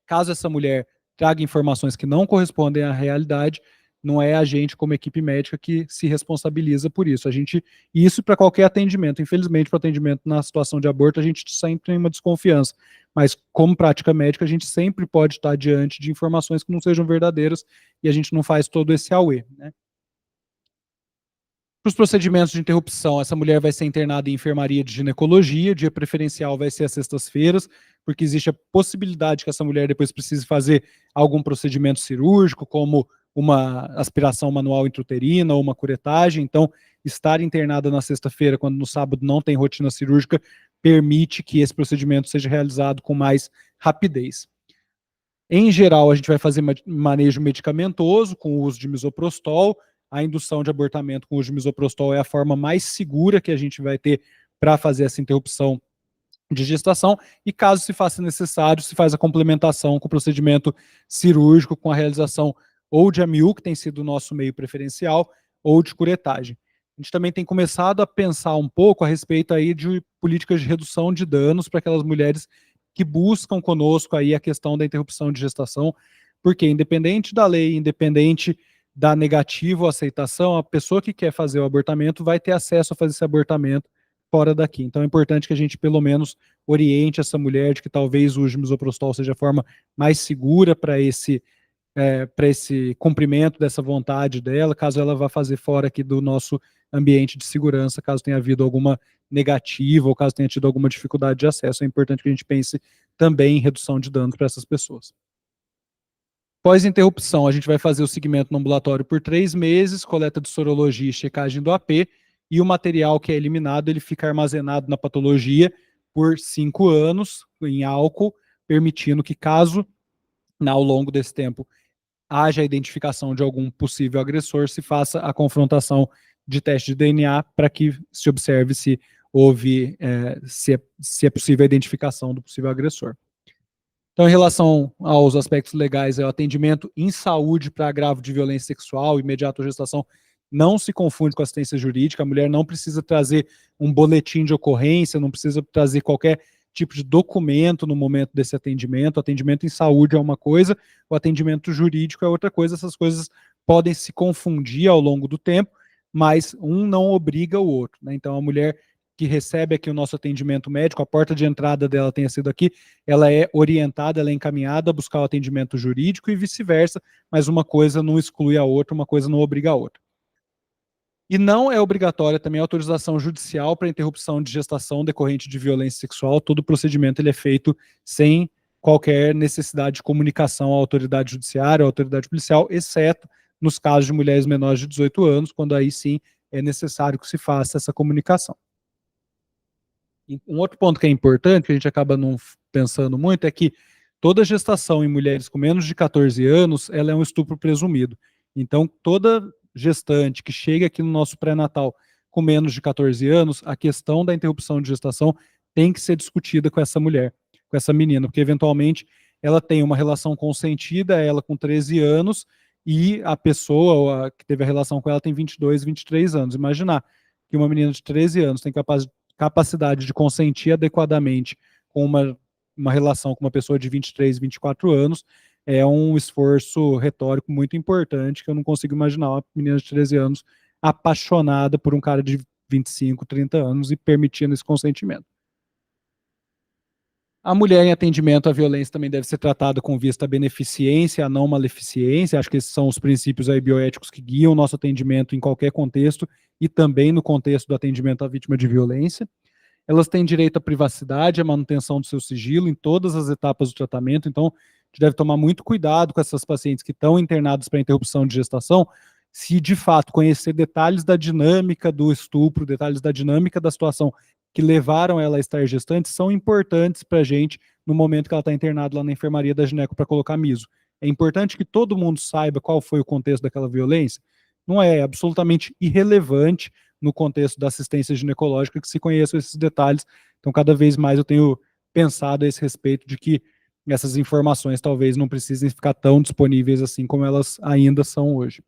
caso essa mulher traga informações que não correspondem à realidade, não é a gente, como equipe médica, que se responsabiliza por isso. Isso para qualquer atendimento. Infelizmente, para o atendimento na situação de aborto, a gente sempre tem uma desconfiança. Mas, como prática médica, a gente sempre pode estar diante de informações que não sejam verdadeiras, e a gente não faz todo esse auê, né? Para os procedimentos de interrupção, essa mulher vai ser internada em enfermaria de ginecologia, dia preferencial vai ser às sextas-feiras, porque existe a possibilidade que essa mulher depois precise fazer algum procedimento cirúrgico, como uma aspiração manual intrauterina ou uma curetagem. Então, estar internada na sexta-feira, quando no sábado não tem rotina cirúrgica, permite que esse procedimento seja realizado com mais rapidez. Em geral, a gente vai fazer manejo medicamentoso, com o uso de misoprostol. A indução de abortamento com o uso de misoprostol é a forma mais segura que a gente vai ter para fazer essa interrupção de gestação, e caso se faça necessário, se faz a complementação com o procedimento cirúrgico, com a realização ou de AMIU, que tem sido o nosso meio preferencial, ou de curetagem. A gente também tem começado a pensar um pouco a respeito aí de políticas de redução de danos para aquelas mulheres que buscam conosco aí a questão da interrupção de gestação, porque independente da lei, independente da negativa ou aceitação, a pessoa que quer fazer o abortamento vai ter acesso a fazer esse abortamento fora daqui. Então é importante que a gente pelo menos oriente essa mulher de que talvez o uso de misoprostol seja a forma mais segura para esse cumprimento dessa vontade dela, caso ela vá fazer fora aqui do nosso ambiente de segurança, caso tenha havido alguma negativa ou caso tenha tido alguma dificuldade de acesso. É importante que a gente pense também em redução de danos para essas pessoas. Pós-interrupção, a gente vai fazer o segmento no ambulatório por 3 meses, coleta de sorologia e checagem do AP, e o material que é eliminado, ele fica armazenado na patologia por 5 anos, em álcool, permitindo que, caso, ao longo desse tempo, haja a identificação de algum possível agressor, se faça a confrontação de teste de DNA para que se observe se houve, se é possível a identificação do possível agressor. Então, em relação aos aspectos legais, o atendimento em saúde para agravo de violência sexual, imediato à gestação, não se confunde com assistência jurídica. A mulher não precisa trazer um boletim de ocorrência, não precisa trazer qualquer tipo de documento no momento desse atendimento. O atendimento em saúde é uma coisa, o atendimento jurídico é outra coisa. Essas coisas podem se confundir ao longo do tempo, mas um não obriga o outro, né? Então, a mulher que recebe aqui o nosso atendimento médico, a porta de entrada dela tenha sido aqui, ela é orientada, ela é encaminhada a buscar o atendimento jurídico e vice-versa, mas uma coisa não exclui a outra, uma coisa não obriga a outra. E não é obrigatória também a autorização judicial para interrupção de gestação decorrente de violência sexual. Todo o procedimento ele é feito sem qualquer necessidade de comunicação à autoridade judiciária, à autoridade policial, exceto nos casos de mulheres menores de 18 anos, quando aí sim é necessário que se faça essa comunicação. Um outro ponto que é importante, que a gente acaba não pensando muito, é que toda gestação em mulheres com menos de 14 anos, ela é um estupro presumido. Então, toda gestante que chega aqui no nosso pré-natal com menos de 14 anos, a questão da interrupção de gestação tem que ser discutida com essa mulher, com essa menina, porque eventualmente ela tem uma relação consentida, ela com 13 anos, e a pessoa que teve a relação com ela tem 22, 23 anos. Imaginar que uma menina de 13 anos tem capacidade de consentir adequadamente com uma relação com uma pessoa de 23, 24 anos, é um esforço retórico muito importante, que eu não consigo imaginar uma menina de 13 anos apaixonada por um cara de 25, 30 anos e permitindo esse consentimento. A mulher em atendimento à violência também deve ser tratada com vista à beneficência, à não maleficência. Acho que esses são os princípios aí bioéticos que guiam o nosso atendimento em qualquer contexto e também no contexto do atendimento à vítima de violência. Elas têm direito à privacidade, à manutenção do seu sigilo em todas as etapas do tratamento. Então, a gente deve tomar muito cuidado com essas pacientes que estão internadas para interrupção de gestação, se de fato conhecer detalhes da dinâmica do estupro, detalhes da dinâmica da situação que levaram ela a estar gestante, são importantes para a gente no momento que ela está internada lá na enfermaria da gineco para colocar miso. É importante que todo mundo saiba qual foi o contexto daquela violência. Não é absolutamente irrelevante no contexto da assistência ginecológica que se conheçam esses detalhes. Então, cada vez mais eu tenho pensado a esse respeito de que essas informações talvez não precisem ficar tão disponíveis assim como elas ainda são hoje.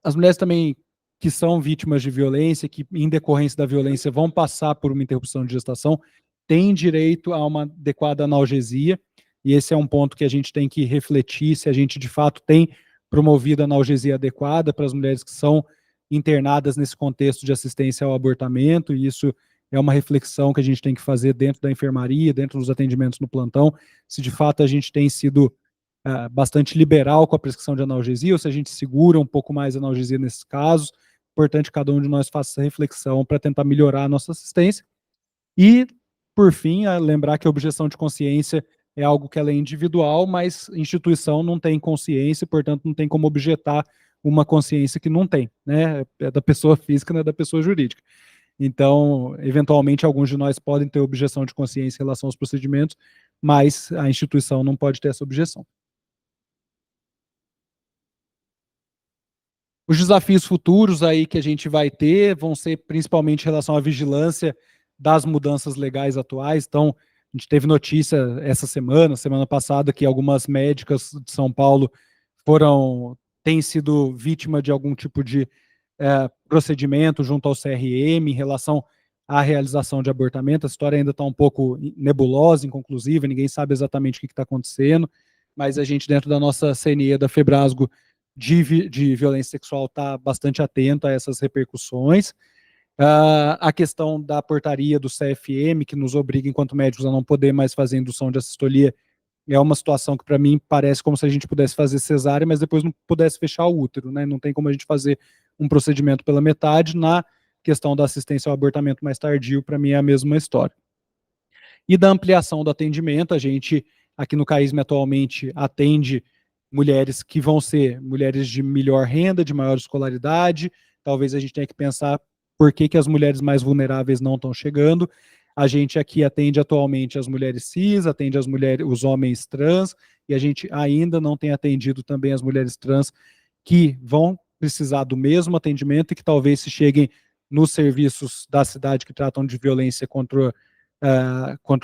As mulheres também que são vítimas de violência, que em decorrência da violência vão passar por uma interrupção de gestação, têm direito a uma adequada analgesia, e esse é um ponto que a gente tem que refletir se a gente de fato tem promovido a analgesia adequada para as mulheres que são internadas nesse contexto de assistência ao abortamento, e isso é uma reflexão que a gente tem que fazer dentro da enfermaria, dentro dos atendimentos no plantão, se de fato a gente tem sido bastante liberal com a prescrição de analgesia, ou se a gente segura um pouco mais a analgesia nesses casos. Importante que cada um de nós faça essa reflexão para tentar melhorar a nossa assistência. E, por fim, lembrar que a objeção de consciência é algo que ela é individual, mas a instituição não tem consciência, portanto não tem como objetar uma consciência que não tem, né? É da pessoa física, não é da pessoa jurídica. Então, eventualmente, alguns de nós podem ter objeção de consciência em relação aos procedimentos, mas a instituição não pode ter essa objeção. Os desafios futuros aí que a gente vai ter vão ser principalmente em relação à vigilância das mudanças legais atuais. Então, a gente teve notícia essa semana passada, que algumas médicas de São Paulo têm sido vítima de algum tipo de procedimento junto ao CRM em relação à realização de abortamento. A história ainda está um pouco nebulosa, inconclusiva, ninguém sabe exatamente o que está acontecendo, mas a gente, dentro da nossa CNE da Febrasgo, de violência sexual está bastante atento a essas repercussões. A questão da portaria do CFM, que nos obriga, enquanto médicos, a não poder mais fazer indução de assistolia, é uma situação que, para mim, parece como se a gente pudesse fazer cesárea, mas depois não pudesse fechar o útero, né? Não tem como a gente fazer um procedimento pela metade. Na questão da assistência ao abortamento mais tardio, para mim, é a mesma história. E da ampliação do atendimento, a gente, aqui no CAISM, atualmente, atende mulheres que vão ser mulheres de melhor renda, de maior escolaridade. Talvez a gente tenha que pensar por que as mulheres mais vulneráveis não estão chegando. A gente aqui atende atualmente as mulheres cis, atende as mulheres, os homens trans, e a gente ainda não tem atendido também as mulheres trans que vão precisar do mesmo atendimento e que talvez se cheguem nos serviços da cidade que tratam de violência contra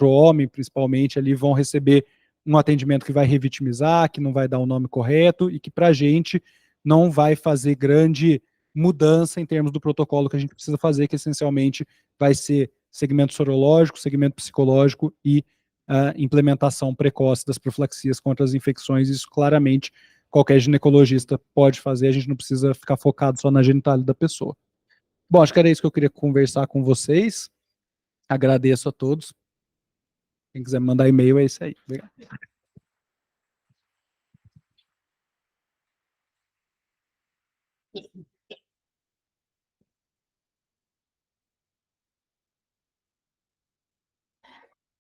o homem, principalmente, ali vão receber um atendimento que vai revitimizar, que não vai dar o nome correto e que para a gente não vai fazer grande mudança em termos do protocolo que a gente precisa fazer, que essencialmente vai ser segmento sorológico, segmento psicológico e implementação precoce das profilaxias contra as infecções. Isso claramente qualquer ginecologista pode fazer, a gente não precisa ficar focado só na genitália da pessoa. Bom, acho que era isso que eu queria conversar com vocês. Agradeço a todos. Quem quiser mandar e-mail, é isso aí. Obrigado.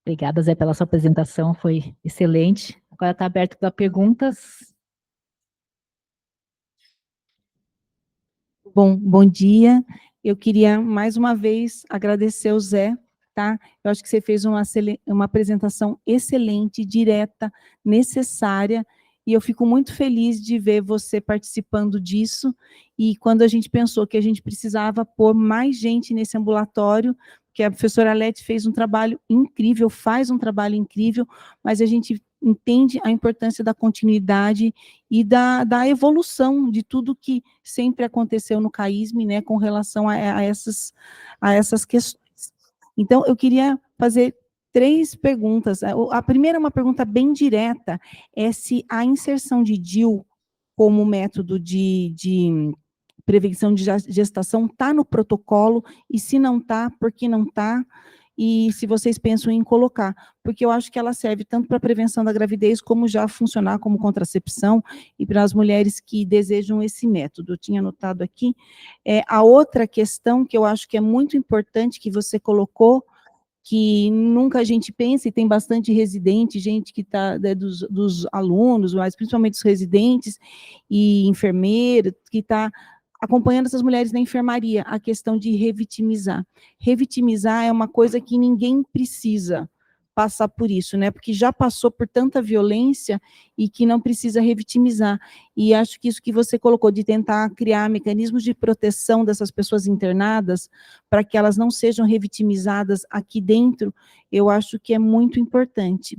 Obrigada, Zé, pela sua apresentação, foi excelente. Agora está aberto para perguntas. Bom dia. Eu queria mais uma vez agradecer ao Zé, tá? Eu acho que você fez uma apresentação excelente, direta, necessária, e eu fico muito feliz de ver você participando disso. E quando a gente pensou que a gente precisava pôr mais gente nesse ambulatório, que a professora Alete fez um trabalho incrível, faz um trabalho incrível, mas a gente entende a importância da continuidade e da evolução de tudo que sempre aconteceu no CAISM, né, com relação a essas questões. Então, eu queria fazer 3 perguntas. A primeira é uma pergunta bem direta, é se a inserção de DIU como método de prevenção de gestação está no protocolo, e se não está, por que não está? E se vocês pensam em colocar, porque eu acho que ela serve tanto para a prevenção da gravidez, como já funcionar como contracepção, e para as mulheres que desejam esse método. Eu tinha anotado aqui. A outra questão que eu acho que é muito importante, que você colocou, que nunca a gente pensa, e tem bastante residente, gente que está, dos alunos, mas principalmente os residentes e enfermeiros, que está acompanhando essas mulheres na enfermaria, a questão de revitimizar. Revitimizar é uma coisa que ninguém precisa passar por isso, né? Porque já passou por tanta violência e que não precisa revitimizar. E acho que isso que você colocou, de tentar criar mecanismos de proteção dessas pessoas internadas, para que elas não sejam revitimizadas aqui dentro, eu acho que é muito importante.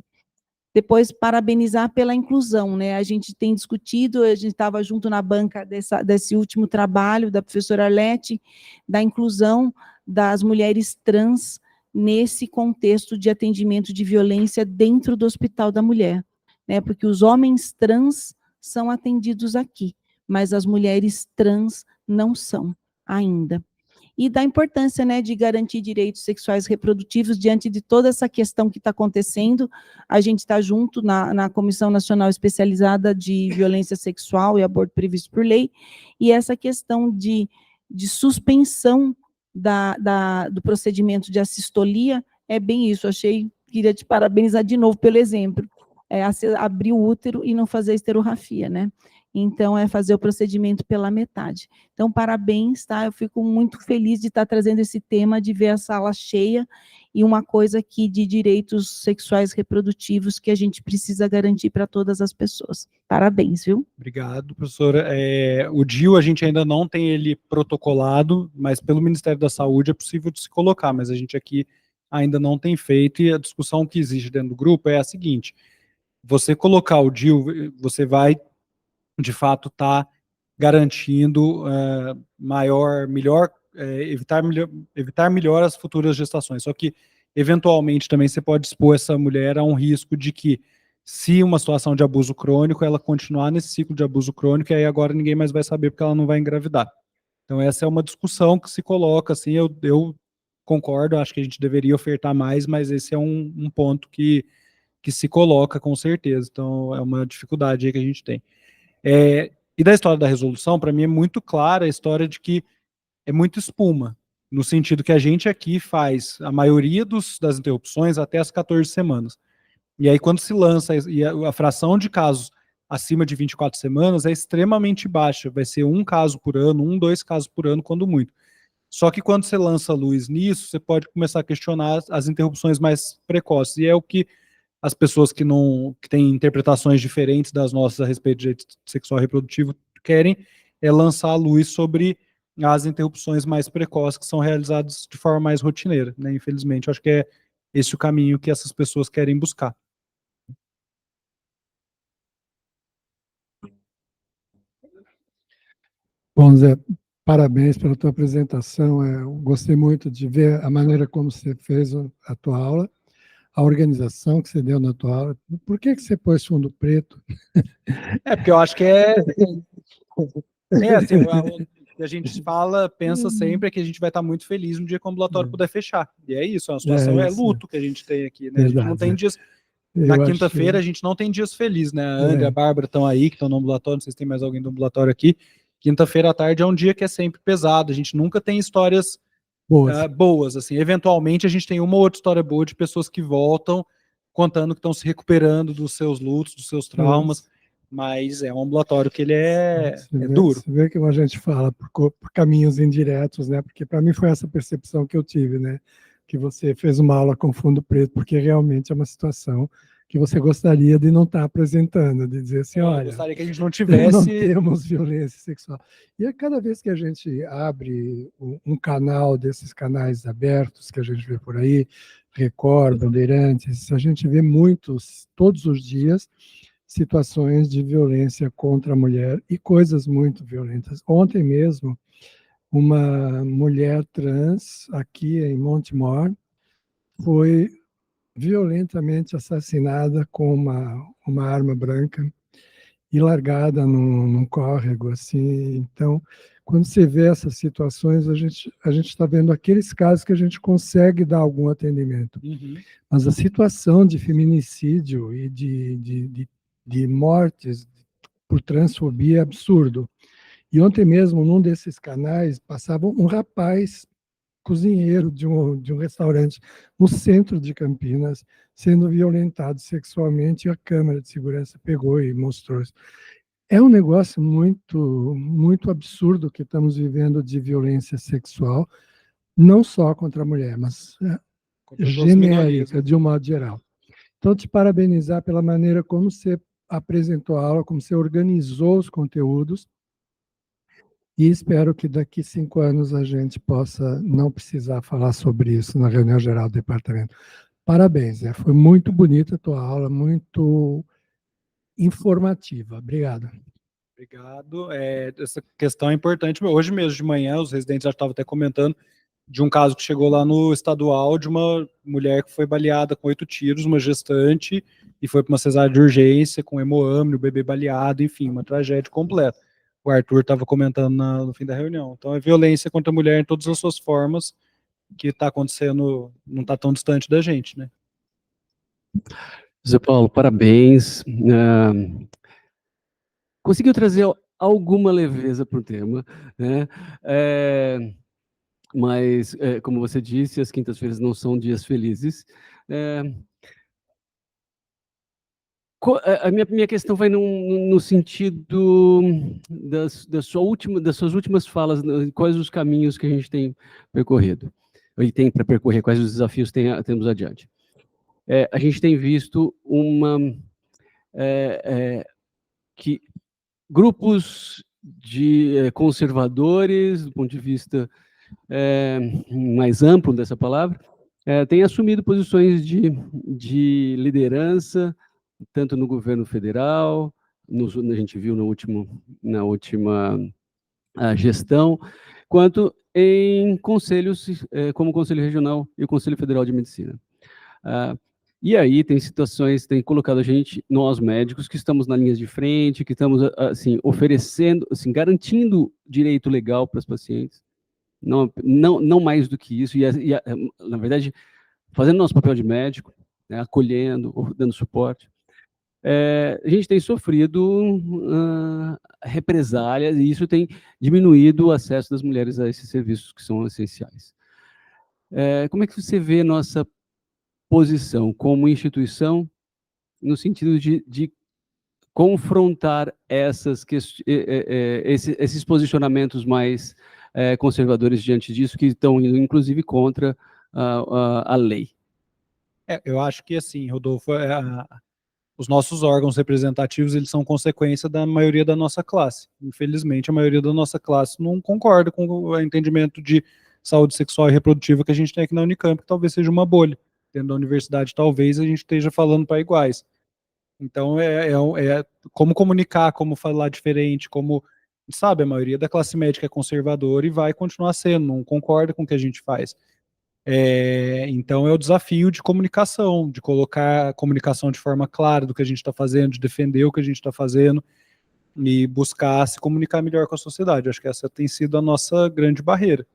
Depois, parabenizar pela inclusão, né? A gente tem discutido, a gente estava junto na banca desse último trabalho da professora Arlete, da inclusão das mulheres trans nesse contexto de atendimento de violência dentro do Hospital da Mulher, né? Porque os homens trans são atendidos aqui, mas as mulheres trans não são ainda. E da importância, né, de garantir direitos sexuais reprodutivos diante de toda essa questão que está acontecendo. A gente está junto na Comissão Nacional Especializada de Violência Sexual e Aborto Previsto por Lei, e essa questão de suspensão do procedimento de assistolia é bem isso. Queria te parabenizar de novo pelo exemplo. Abrir o útero e não fazer esterografia, né? Então, é fazer o procedimento pela metade. Então, parabéns, tá? Eu fico muito feliz de estar trazendo esse tema, de ver a sala cheia, e uma coisa aqui de direitos sexuais reprodutivos que a gente precisa garantir para todas as pessoas. Parabéns, viu? Obrigado, professora. O DIU, a gente ainda não tem ele protocolado, mas pelo Ministério da Saúde é possível de se colocar, mas a gente aqui ainda não tem feito, e a discussão que existe dentro do grupo é a seguinte: você colocar o DIU, você vai de fato está garantindo evitar melhor as futuras gestações. Só que, eventualmente, também você pode expor essa mulher a um risco de que, se uma situação de abuso crônico, ela continuar nesse ciclo de abuso crônico, e aí agora ninguém mais vai saber porque ela não vai engravidar. Então, essa é uma discussão que se coloca, assim, eu concordo, acho que a gente deveria ofertar mais, mas esse é um ponto que se coloca com certeza. Então, é uma dificuldade aí que a gente tem. E da história da resolução, para mim é muito clara a história de que é muito espuma, no sentido que a gente aqui faz a maioria das interrupções até as 14 semanas. E aí, quando se lança, e a fração de casos acima de 24 semanas é extremamente baixa, vai ser 1 caso por ano, 2 casos por ano, quando muito. Só que quando você lança luz nisso, você pode começar a questionar as interrupções mais precoces, e é o que as pessoas que têm interpretações diferentes das nossas a respeito de direito sexual e reprodutivo querem lançar a luz sobre as interrupções mais precoces que são realizadas de forma mais rotineira, né? Infelizmente, eu acho que é esse o caminho que essas pessoas querem buscar. Bom, Zé, parabéns pela tua apresentação. Eu gostei muito de ver a maneira como você fez a tua aula, a organização que você deu na tua aula. Por que você pôs fundo preto? Porque eu acho que assim, a gente pensa sempre que a gente vai estar muito feliz no dia que o ambulatório puder fechar. E é isso, a situação é luto que a gente tem aqui, né? Verdade, a gente não tem dias. Na quinta-feira a gente não tem dias felizes, né? A André e a Bárbara estão aí, que estão no ambulatório, não sei se tem mais alguém do ambulatório aqui. Quinta-feira à tarde é um dia que é sempre pesado, a gente nunca tem histórias boas, assim. Eventualmente a gente tem uma ou outra história boa de pessoas que voltam contando que estão se recuperando dos seus lutos, dos seus traumas, mas é um ambulatório que ele é duro. Você vê que a gente fala por caminhos indiretos, né? Porque para mim foi essa percepção que eu tive, né? Que você fez uma aula com fundo preto, porque realmente é uma situação que você gostaria de não estar apresentando, de dizer assim, olha, eu gostaria que a gente não tivesse... Não temos violência sexual. E a cada vez que a gente abre um canal desses canais abertos que a gente vê por aí, Record, Bandeirantes, a gente vê todos os dias, situações de violência contra a mulher e coisas muito violentas. Ontem mesmo, uma mulher trans aqui em Montemor foi violentamente assassinada com uma arma branca e largada num córrego, assim. Então, quando você vê essas situações, a gente está vendo aqueles casos que a gente consegue dar algum atendimento. Mas a situação de feminicídio e de mortes por transfobia é absurdo. E ontem mesmo, num desses canais, passava um rapaz cozinheiro de um restaurante no centro de Campinas, sendo violentado sexualmente, e a câmera de segurança pegou e mostrou isso. É um negócio muito, muito absurdo que estamos vivendo de violência sexual, não só contra a mulher, mas genérica, de um modo geral. Então, te parabenizar pela maneira como você apresentou a aula, como você organizou os conteúdos, e espero que daqui 5 anos a gente possa não precisar falar sobre isso na reunião geral do departamento. Parabéns, foi muito bonita a tua aula, muito informativa. Obrigado. Obrigado. Essa questão é importante. Hoje mesmo de manhã, os residentes já estavam até comentando de um caso que chegou lá no estadual de uma mulher que foi baleada com 8 tiros, uma gestante, e foi para uma cesárea de urgência com hemoame, o bebê baleado, enfim, uma tragédia completa. O Arthur estava comentando no fim da reunião. Então, é violência contra a mulher em todas as suas formas que está acontecendo, não está tão distante da gente, né? José Paulo, parabéns. Conseguiu trazer alguma leveza para o tema, né? Mas, como você disse, as quintas-feiras não são dias felizes. A minha questão vai no sentido das suas últimas falas, quais os caminhos que a gente tem percorrido, e tem para percorrer, quais os desafios temos adiante. A gente tem visto que grupos de conservadores, do ponto de vista mais amplo dessa palavra, têm assumido posições de liderança, tanto no governo federal, a gente viu na última gestão, quanto em conselhos, como o Conselho Regional e o Conselho Federal de Medicina. E aí tem situações, tem colocado a gente, nós médicos, que estamos na linha de frente, que estamos, assim, oferecendo, assim, garantindo direito legal para os pacientes, não mais do que isso, na verdade, fazendo nosso papel de médico, né, acolhendo, dando suporte. A gente tem sofrido represálias e isso tem diminuído o acesso das mulheres a esses serviços que são essenciais. Como é que você vê nossa posição como instituição no sentido de confrontar esses posicionamentos mais conservadores diante disso, que estão indo, inclusive, contra a lei? Eu acho que, assim, Rodolfo, os nossos órgãos representativos, eles são consequência da maioria da nossa classe. Infelizmente, a maioria da nossa classe não concorda com o entendimento de saúde sexual e reprodutiva que a gente tem aqui na Unicamp, que talvez seja uma bolha. Dentro da universidade, talvez a gente esteja falando para iguais. Então, como comunicar, como falar diferente, como, sabe, a maioria da classe médica é conservadora e vai continuar sendo, não concorda com o que a gente faz. Então, é o desafio de comunicação, de colocar a comunicação de forma clara do que a gente está fazendo, de defender o que a gente está fazendo e buscar se comunicar melhor com a sociedade. Eu acho que essa tem sido a nossa grande barreira.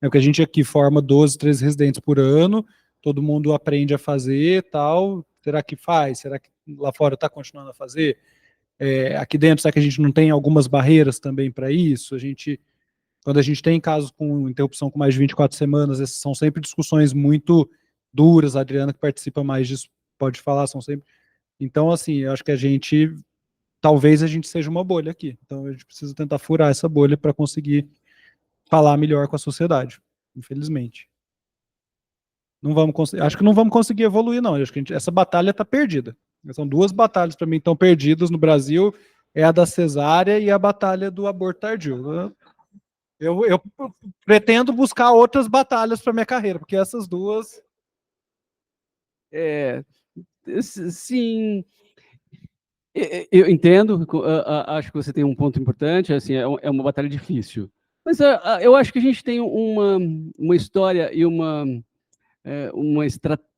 Porque a gente aqui forma 12, 13 residentes por ano, todo mundo aprende a fazer tal. Será que faz? Será que lá fora está continuando a fazer? Aqui dentro, será que a gente não tem algumas barreiras também para isso? Quando a gente tem casos com interrupção com mais de 24 semanas, essas são sempre discussões muito duras. A Adriana, que participa mais disso, pode falar, são sempre... Então, assim, eu acho que talvez a gente seja uma bolha aqui. Então, a gente precisa tentar furar essa bolha para conseguir falar melhor com a sociedade, infelizmente. Acho que não vamos conseguir evoluir, não. Acho que essa batalha está perdida. São duas batalhas, para mim, estão perdidas no Brasil, é a da cesárea e a batalha do aborto tardio. Eu pretendo buscar outras batalhas para minha carreira, porque essas duas... Sim, eu entendo, acho que você tem um ponto importante, assim, é uma batalha difícil. Mas eu acho que a gente tem uma história e uma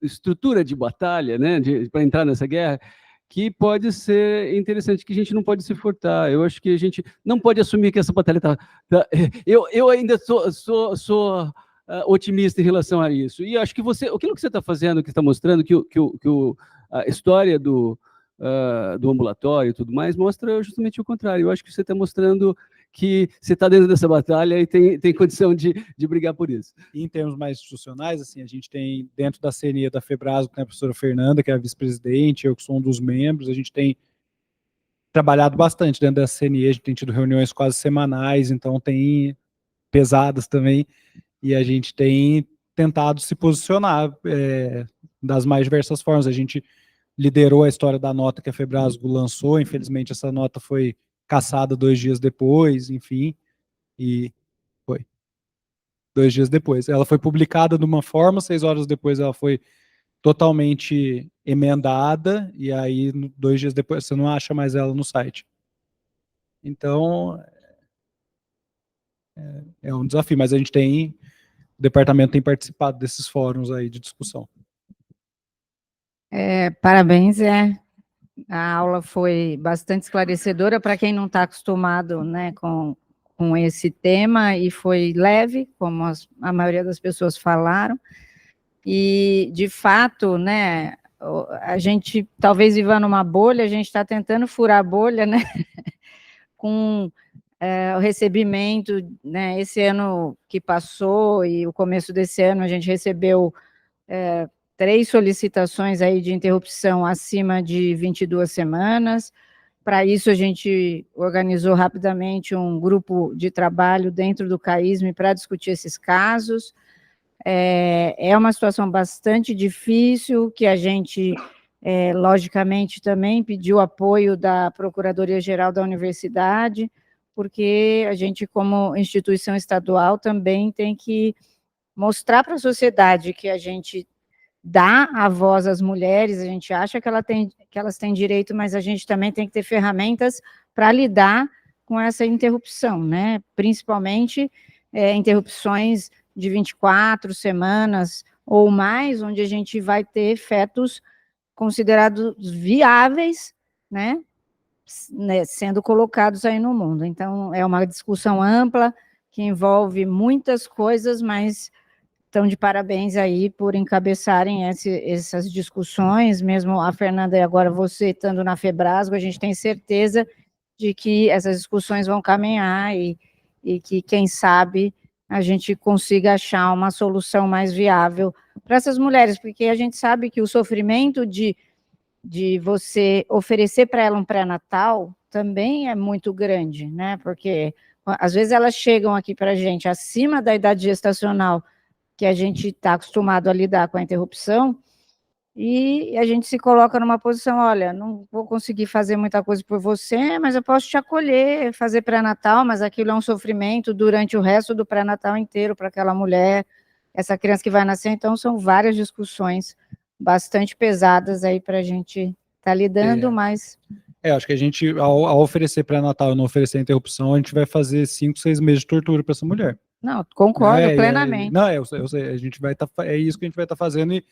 estrutura de batalha, né, para entrar nessa guerra, que pode ser interessante, que a gente não pode se furtar. Eu acho que a gente não pode assumir que essa batalha está... Eu ainda sou otimista em relação a isso. E acho que aquilo que você está fazendo, que está mostrando que a história do ambulatório e tudo mais, mostra justamente o contrário. Eu acho que você está mostrando que você está dentro dessa batalha e tem condição de brigar por isso. E em termos mais institucionais, assim, a gente tem dentro da CNE da FEBRASO, que tem a professora Fernanda, que é a vice-presidente, eu que sou um dos membros, a gente tem trabalhado bastante dentro da CNE, a gente tem tido reuniões quase semanais, então tem pesadas também, e a gente tem tentado se posicionar das mais diversas formas. A gente liderou a história da nota que a FEBRASO lançou, infelizmente essa nota foi cassada 2 dias depois, enfim, e foi 2 dias depois. Ela foi publicada de uma forma, 6 horas depois ela foi totalmente emendada, e aí 2 dias depois você não acha mais ela no site. Então, é um desafio, mas o departamento tem participado desses fóruns aí de discussão. Parabéns, a aula foi bastante esclarecedora para quem não está acostumado, né, com esse tema, e foi leve, como a maioria das pessoas falaram, e, de fato, né, a gente talvez viva numa bolha, a gente está tentando furar a bolha, né, com o recebimento, né, esse ano que passou e o começo desse ano, a gente recebeu 3 solicitações aí de interrupção acima de 22 semanas. Para isso, a gente organizou rapidamente um grupo de trabalho dentro do CAISM para discutir esses casos. É uma situação bastante difícil, que a gente, logicamente, também pediu apoio da Procuradoria-Geral da Universidade, porque a gente, como instituição estadual, também tem que mostrar para a sociedade que a gente dá a voz às mulheres, a gente acha que elas têm direito, mas a gente também tem que ter ferramentas para lidar com essa interrupção, né? Principalmente interrupções de 24 semanas ou mais, onde a gente vai ter fetos considerados viáveis, né, sendo colocados aí no mundo. Então, é uma discussão ampla, que envolve muitas coisas, mas estão de parabéns aí por encabeçarem essas discussões, mesmo a Fernanda e agora você estando na Febrasgo, a gente tem certeza de que essas discussões vão caminhar e que, quem sabe, a gente consiga achar uma solução mais viável para essas mulheres, porque a gente sabe que o sofrimento de você oferecer para ela um pré-natal também é muito grande, né? Porque às vezes elas chegam aqui para a gente acima da idade gestacional, que a gente está acostumado a lidar com a interrupção, e a gente se coloca numa posição, olha, não vou conseguir fazer muita coisa por você, mas eu posso te acolher, fazer pré-natal, mas aquilo é um sofrimento durante o resto do pré-natal inteiro para aquela mulher, essa criança que vai nascer. Então, são várias discussões bastante pesadas aí para a gente estar lidando, mas... acho que a gente, ao oferecer pré-natal e não oferecer interrupção, a gente vai fazer 5, 6 meses de tortura para essa mulher. Não, concordo plenamente. Eu sei, a gente vai é isso que a gente vai estar fazendo, e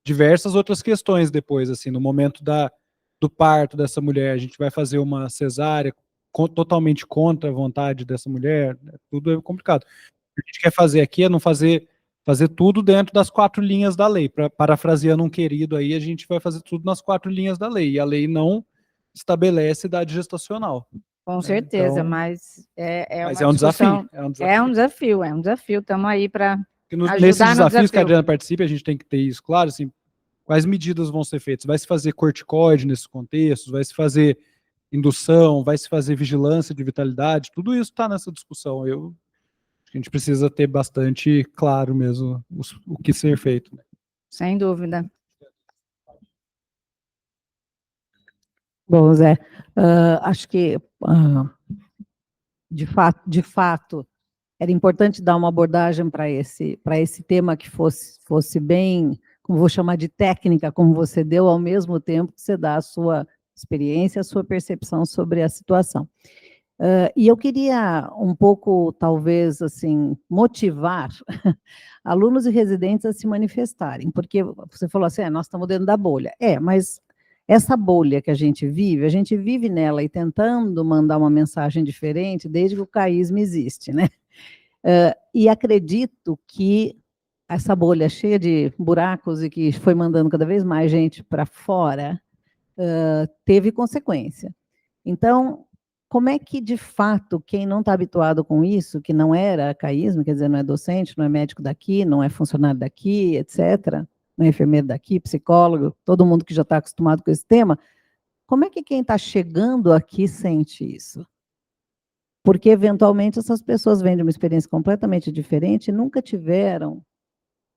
diversas outras questões depois, assim, no momento do parto dessa mulher, a gente vai fazer uma cesárea totalmente contra a vontade dessa mulher, tudo é complicado. O que a gente quer fazer aqui é não fazer tudo dentro das 4 linhas da lei. Parafraseando um querido aí, a gente vai fazer tudo nas 4 linhas da lei, e a lei não estabelece idade gestacional. Com certeza, então, mas mas uma um discussão, desafio. É um desafio, estamos aí para nesses desafios que a Adriana participa, a gente tem que ter isso claro, assim, quais medidas vão ser feitas? Vai se fazer corticoide nesses contextos? Vai se fazer indução? Vai se fazer vigilância de vitalidade? Tudo isso está nessa discussão. A gente precisa ter bastante claro mesmo o que ser feito. Né? Sem dúvida. Bom, Zé, acho que, de fato, era importante dar uma abordagem para esse tema que fosse bem, como vou chamar de técnica, como você deu, ao mesmo tempo que você dá a sua experiência, a sua percepção sobre a situação. E eu queria um pouco, talvez, assim, motivar alunos e residentes a se manifestarem, porque você falou assim, nós estamos dentro da bolha. Mas essa bolha que a gente vive nela e tentando mandar uma mensagem diferente desde que o caísmo existe, né? E acredito que essa bolha cheia de buracos e que foi mandando cada vez mais gente para fora, teve consequência. Então, como é que, de fato, quem não está habituado com isso, que não era caísmo, quer dizer, não é docente, não é médico daqui, não é funcionário daqui, etc., não é enfermeiro daqui, psicólogo, todo mundo que já está acostumado com esse tema, como é que quem está chegando aqui sente isso? Porque, eventualmente, essas pessoas vêm de uma experiência completamente diferente e nunca tiveram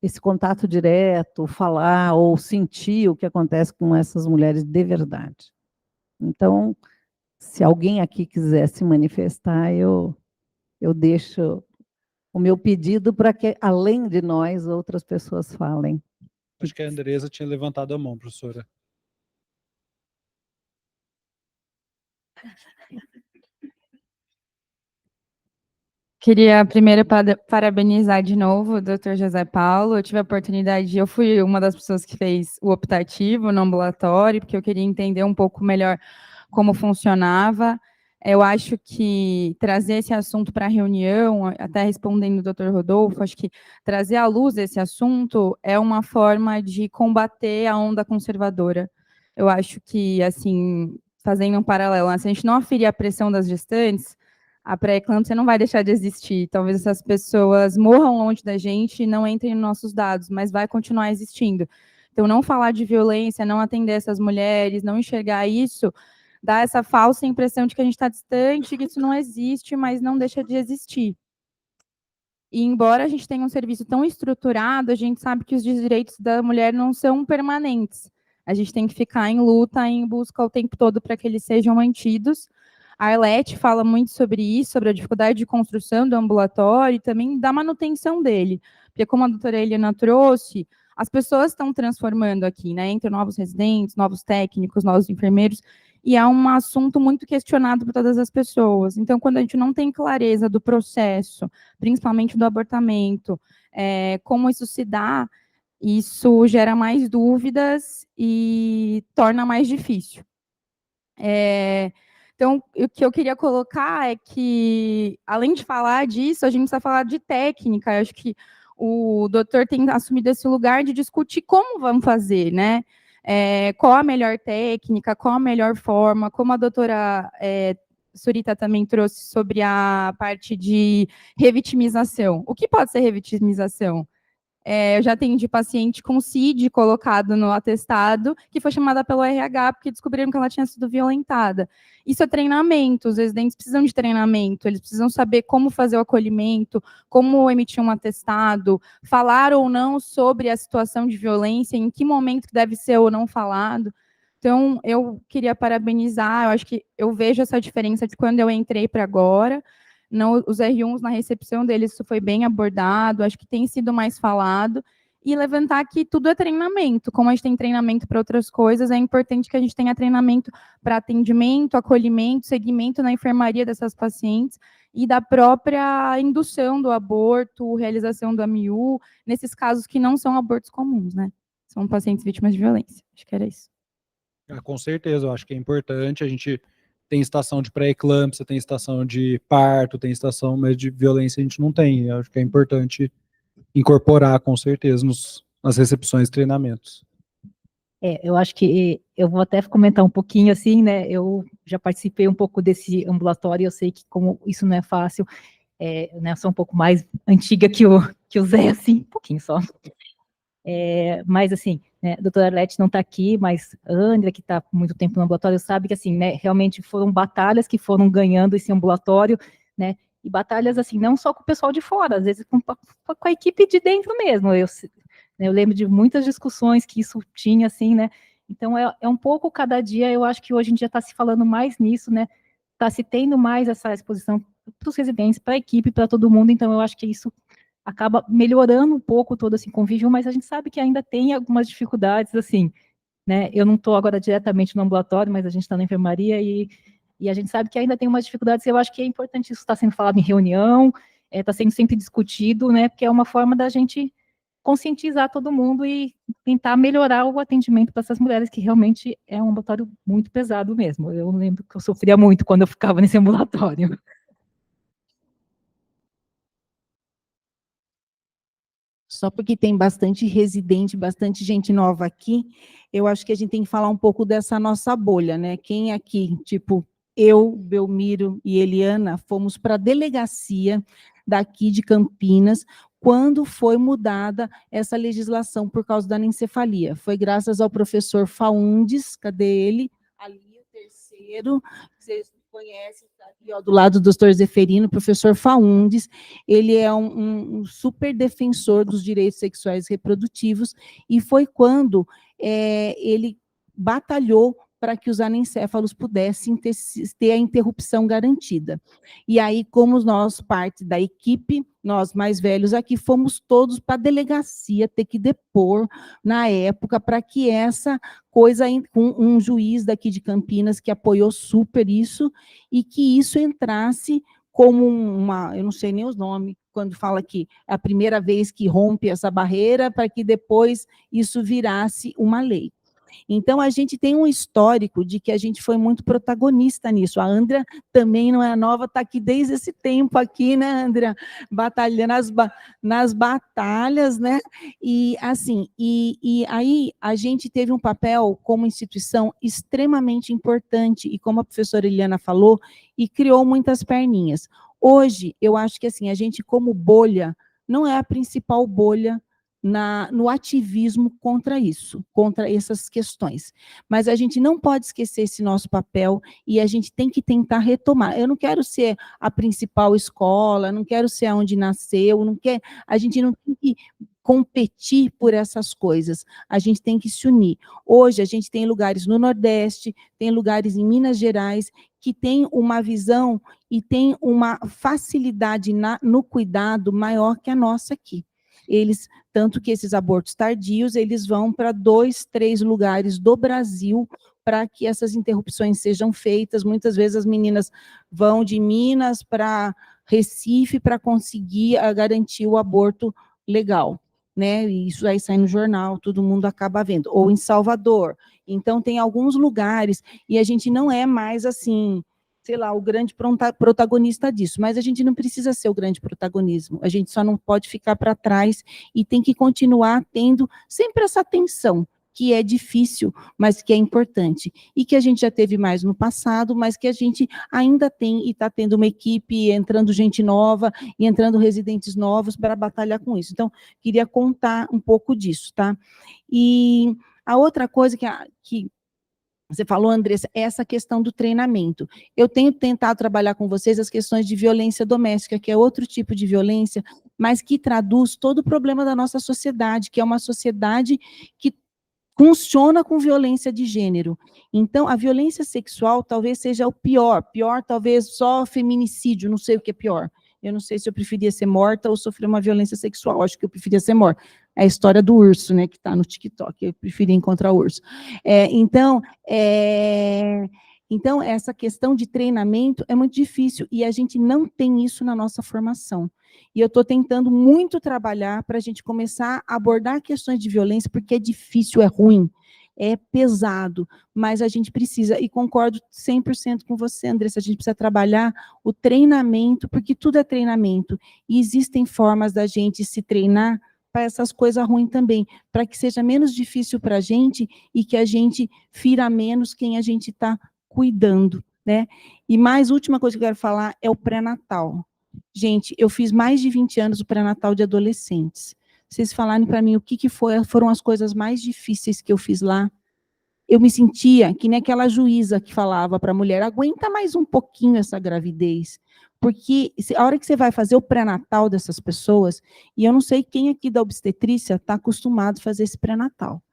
esse contato direto, falar ou sentir o que acontece com essas mulheres de verdade. Então, se alguém aqui quiser se manifestar, eu deixo o meu pedido para que, além de nós, outras pessoas falem. Acho que a Andresa tinha levantado a mão, professora. Queria primeiro parabenizar de novo o Dr. José Paulo. Eu tive a oportunidade, eu fui uma das pessoas que fez o optativo no ambulatório, porque eu queria entender um pouco melhor como funcionava. Eu acho que trazer esse assunto para a reunião, até respondendo o Dr. Rodolfo, acho que trazer à luz esse assunto é uma forma de combater a onda conservadora. Eu acho que, assim, fazendo um paralelo, se a gente não aferir a pressão das gestantes, a pré-eclâmpsia não vai deixar de existir. Talvez essas pessoas morram longe da gente e não entrem nos nossos dados, mas vai continuar existindo. Então, não falar de violência, não atender essas mulheres, não enxergar isso, dá essa falsa impressão de que a gente está distante, que isso não existe, mas não deixa de existir. E embora a gente tenha um serviço tão estruturado, a gente sabe que os direitos da mulher não são permanentes. A gente tem que ficar em luta, em busca o tempo todo para que eles sejam mantidos. A Arlete fala muito sobre isso, sobre a dificuldade de construção do ambulatório e também da manutenção dele. Porque, como a doutora Eliana trouxe, as pessoas estão transformando aqui, né? Entre novos residentes, novos técnicos, novos enfermeiros, e é um assunto muito questionado por todas as pessoas. Então, quando a gente não tem clareza do processo, principalmente do abortamento, como isso se dá, isso gera mais dúvidas e torna mais difícil. Então, o que eu queria colocar é que, além de falar disso, a gente precisa falar de técnica. Eu acho que o doutor tem assumido esse lugar de discutir como vamos fazer, né? Qual a melhor técnica, qual a melhor forma, como a doutora Surita também trouxe sobre a parte de revitimização. O que pode ser revitimização? Eu já atendi paciente com CID colocado no atestado, que foi chamada pelo RH porque descobriram que ela tinha sido violentada. Isso é treinamento, os residentes precisam de treinamento, eles precisam saber como fazer o acolhimento, como emitir um atestado, falar ou não sobre a situação de violência, em que momento deve ser ou não falado. Então, eu queria parabenizar, eu acho que eu vejo essa diferença de quando eu entrei para agora. Não, os R1s na recepção deles, isso foi bem abordado, acho que tem sido mais falado, e levantar que tudo é treinamento, como a gente tem treinamento para outras coisas, é importante que a gente tenha treinamento para atendimento, acolhimento, segmento na enfermaria dessas pacientes, e da própria indução do aborto, realização do AMIU, nesses casos que não são abortos comuns, né? São pacientes vítimas de violência, acho que era isso. Com certeza, eu acho que é importante, a gente tem estação de pré-eclâmpsia, tem estação de parto, tem estação, mas de violência a gente não tem. Eu acho que é importante incorporar, com certeza, nas recepções e treinamentos. Eu acho que eu vou até comentar um pouquinho assim, né? Eu já participei um pouco desse ambulatório, eu sei que como isso não é fácil, né, eu sou um pouco mais antiga que o Zé, assim, um pouquinho só. Mas assim, né, a doutora Arlete não está aqui, mas a Andrea, que está muito tempo no ambulatório, sabe que assim, né, realmente foram batalhas que foram ganhando esse ambulatório, né, e batalhas assim, não só com o pessoal de fora, às vezes com a equipe de dentro mesmo. Eu lembro de muitas discussões que isso tinha, assim, né, então é um pouco cada dia. Eu acho que hoje em dia está se falando mais nisso, né, está se tendo mais essa exposição para os residentes, para a equipe, para todo mundo, então eu acho que isso acaba melhorando um pouco todo esse convívio, mas a gente sabe que ainda tem algumas dificuldades, assim, né? Eu não estou agora diretamente no ambulatório, mas a gente está na enfermaria e a gente sabe que ainda tem umas dificuldades. Eu acho que é importante isso estar sendo falado em reunião, está sendo sempre discutido, né? Porque é uma forma da gente conscientizar todo mundo e tentar melhorar o atendimento para essas mulheres, que realmente é um ambulatório muito pesado mesmo. Eu lembro que eu sofria muito quando eu ficava nesse ambulatório. Só porque tem bastante residente, bastante gente nova aqui, eu acho que a gente tem que falar um pouco dessa nossa bolha, né? Quem aqui, tipo, eu, Belmiro e Eliana, fomos para a delegacia daqui de Campinas, quando foi mudada essa legislação por causa da anencefalia. Foi graças ao professor Faundes, cadê ele? Ali, o terceiro, vocês conhecem, tá ali, ó, do lado do doutor Zeferino, professor Faundes. Ele é um super defensor dos direitos sexuais e reprodutivos, e foi quando ele batalhou para que os anencéfalos pudessem ter a interrupção garantida. E aí, como nós, parte da equipe, nós mais velhos aqui, fomos todos para a delegacia ter que depor, na época, para que essa coisa, com um juiz daqui de Campinas que apoiou super isso, e que isso entrasse como uma, eu não sei nem os nomes, quando fala que é a primeira vez que rompe essa barreira, para que depois isso virasse uma lei. Então, a gente tem um histórico de que a gente foi muito protagonista nisso. A Andrea também não é nova, está aqui desde esse tempo aqui, né, Andrea? Batalhando nas batalhas, né? E, assim, e aí a gente teve um papel como instituição extremamente importante, e como a professora Eliana falou, e criou muitas perninhas. Hoje, eu acho que, assim, a gente, como bolha, não é a principal bolha no ativismo contra isso, contra essas questões. Mas a gente não pode esquecer esse nosso papel e a gente tem que tentar retomar. Eu não quero ser a principal escola, não quero ser onde nasceu, a gente não tem que competir por essas coisas, a gente tem que se unir. Hoje a gente tem lugares no Nordeste, tem lugares em Minas Gerais, que tem uma visão e tem uma facilidade no cuidado maior que a nossa aqui. Tanto que esses abortos tardios, eles vão para 2, 3 lugares do Brasil para que essas interrupções sejam feitas. Muitas vezes as meninas vão de Minas para Recife para conseguir garantir o aborto legal, né? E isso aí sai no jornal, todo mundo acaba vendo. Ou em Salvador. Então, tem alguns lugares, e a gente não é mais assim, sei lá, o grande protagonista disso, mas a gente não precisa ser o grande protagonismo, a gente só não pode ficar para trás e tem que continuar tendo sempre essa atenção, que é difícil, mas que é importante, e que a gente já teve mais no passado, mas que a gente ainda tem, e está tendo uma equipe, entrando gente nova, e entrando residentes novos para batalhar com isso. Então, queria contar um pouco disso, tá? E a outra coisa que você falou, Andressa, é essa questão do treinamento. Eu tenho tentado trabalhar com vocês as questões de violência doméstica, que é outro tipo de violência, mas que traduz todo o problema da nossa sociedade, que é uma sociedade que funciona com violência de gênero. Então, a violência sexual talvez seja o pior talvez só feminicídio, não sei o que é pior. Eu não sei se eu preferia ser morta ou sofrer uma violência sexual, acho que eu preferia ser morta. É a história do urso, né, que está no TikTok, eu preferia encontrar o urso. Então, essa questão de treinamento é muito difícil, e a gente não tem isso na nossa formação. E eu estou tentando muito trabalhar para a gente começar a abordar questões de violência, porque é difícil, é ruim, é pesado, mas a gente precisa, e concordo 100% com você, Andressa, a gente precisa trabalhar o treinamento, porque tudo é treinamento, e existem formas da gente se treinar para essas coisas ruins também, para que seja menos difícil para a gente, e que a gente fira menos quem a gente está cuidando, né? E mais, última coisa que eu quero falar é o pré-natal. Gente, eu fiz mais de 20 anos o pré-natal de adolescentes. Vocês falarem para mim o que foram as coisas mais difíceis que eu fiz lá. Eu me sentia que nem aquela juíza que falava para a mulher, aguenta mais um pouquinho essa gravidez, porque a hora que você vai fazer o pré-natal dessas pessoas, e eu não sei quem aqui da obstetrícia está acostumado a fazer esse pré-natal,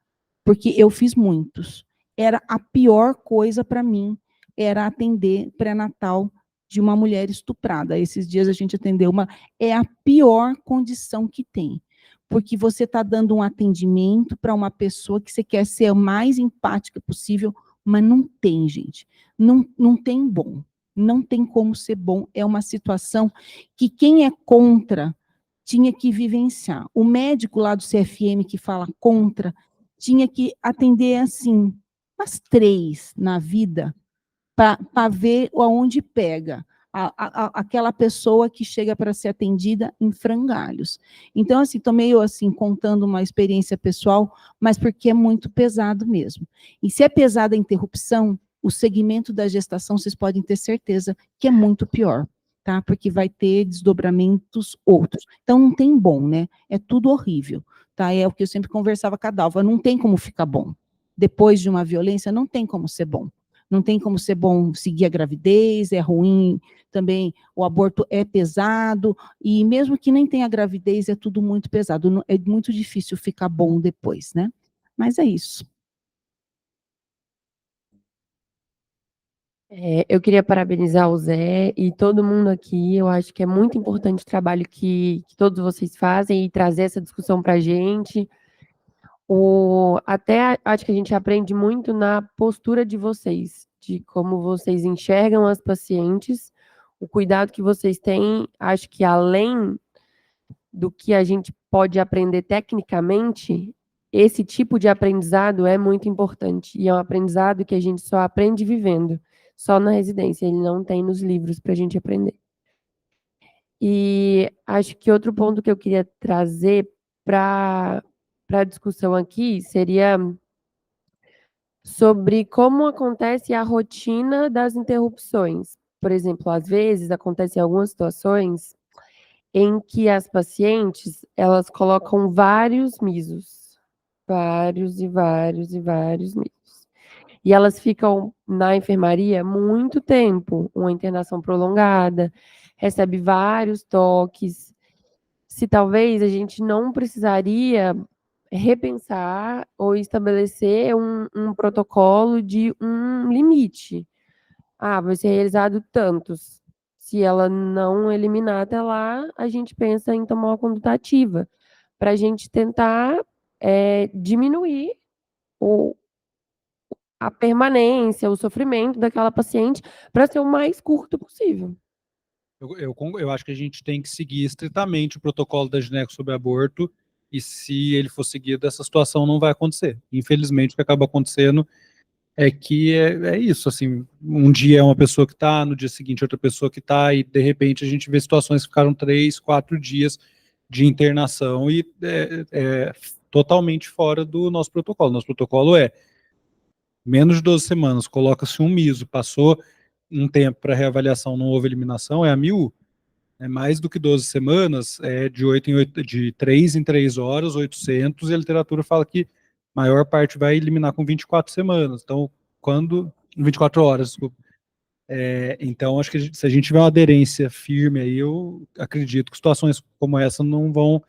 porque eu fiz muitos. Era a pior coisa para mim, era atender pré-natal de uma mulher estuprada. Esses dias a gente atendeu uma... É a pior condição que tem, porque você está dando um atendimento para uma pessoa que você quer ser a mais empática possível, mas não tem, gente. Não tem bom. Não tem como ser bom. É uma situação que quem é contra tinha que vivenciar. O médico lá do CFM que fala contra tinha que atender assim, umas 3 na vida, para ver aonde pega aquela pessoa que chega para ser atendida em frangalhos. Então, assim, estou meio assim, contando uma experiência pessoal, mas porque é muito pesado mesmo. E se é pesada a interrupção, o segmento da gestação, vocês podem ter certeza que é muito pior, tá? Porque vai ter desdobramentos outros. Então, não tem bom, né? É tudo horrível, tá? É o que eu sempre conversava com a Dalva, não tem como ficar bom. Depois de uma violência, não tem como ser bom. Não tem como ser bom seguir a gravidez, é ruim também, o aborto é pesado, e mesmo que nem tenha gravidez, é tudo muito pesado, é muito difícil ficar bom depois, né? Mas é isso. Eu queria parabenizar o Zé e todo mundo aqui, eu acho que é muito importante o trabalho que todos vocês fazem e trazer essa discussão para a gente. Até acho que a gente aprende muito na postura de vocês, de como vocês enxergam as pacientes, o cuidado que vocês têm, acho que além do que a gente pode aprender tecnicamente, esse tipo de aprendizado é muito importante, e é um aprendizado que a gente só aprende vivendo, só na residência, ele não tem nos livros para a gente aprender. E acho que outro ponto que eu queria trazer para a discussão aqui seria sobre como acontece a rotina das interrupções. Por exemplo, às vezes acontecem algumas situações em que as pacientes, elas colocam vários misos, vários e vários e vários misos. E elas ficam na enfermaria muito tempo, uma internação prolongada, recebe vários toques. Se talvez a gente não precisaria repensar ou estabelecer um protocolo de um limite. Vai ser realizado tantos. Se ela não eliminar até lá, a gente pensa em tomar uma conduta ativa, para a gente tentar diminuir a permanência, o sofrimento daquela paciente, para ser o mais curto possível. Eu acho que a gente tem que seguir estritamente o protocolo da Gineco sobre aborto e se ele for seguido, essa situação não vai acontecer. Infelizmente, o que acaba acontecendo é que é isso, assim, um dia é uma pessoa que está, no dia seguinte outra pessoa que está, e de repente a gente vê situações que ficaram 3, 4 dias de internação e é totalmente fora do nosso protocolo. Nosso protocolo é menos de 12 semanas, coloca-se um MISO, passou um tempo para reavaliação, não houve eliminação, é a 1000. É mais do que 12 semanas, é de 3 em 3 horas, 800, e a literatura fala que a maior parte vai eliminar com 24 semanas. Então, 24 horas, desculpa. Então, acho que se a gente tiver uma aderência firme aí, eu acredito que situações como essa não vão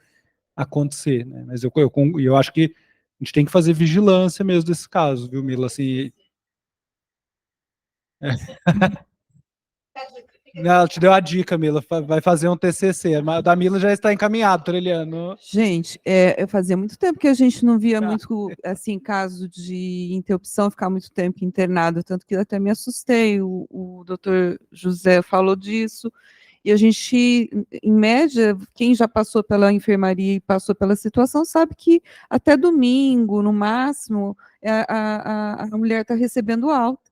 acontecer, né? Mas eu acho que a gente tem que fazer vigilância mesmo desse caso, viu, Mila? Assim, não, ela te deu a dica, Mila, vai fazer um TCC, mas o da Mila já está encaminhado, Treliano. Gente, fazia muito tempo que a gente não via muito, assim, caso de interrupção, ficar muito tempo internado, tanto que eu até me assustei, o doutor José falou disso, e a gente, em média, quem já passou pela enfermaria e passou pela situação, sabe que até domingo, no máximo, a mulher está recebendo alta.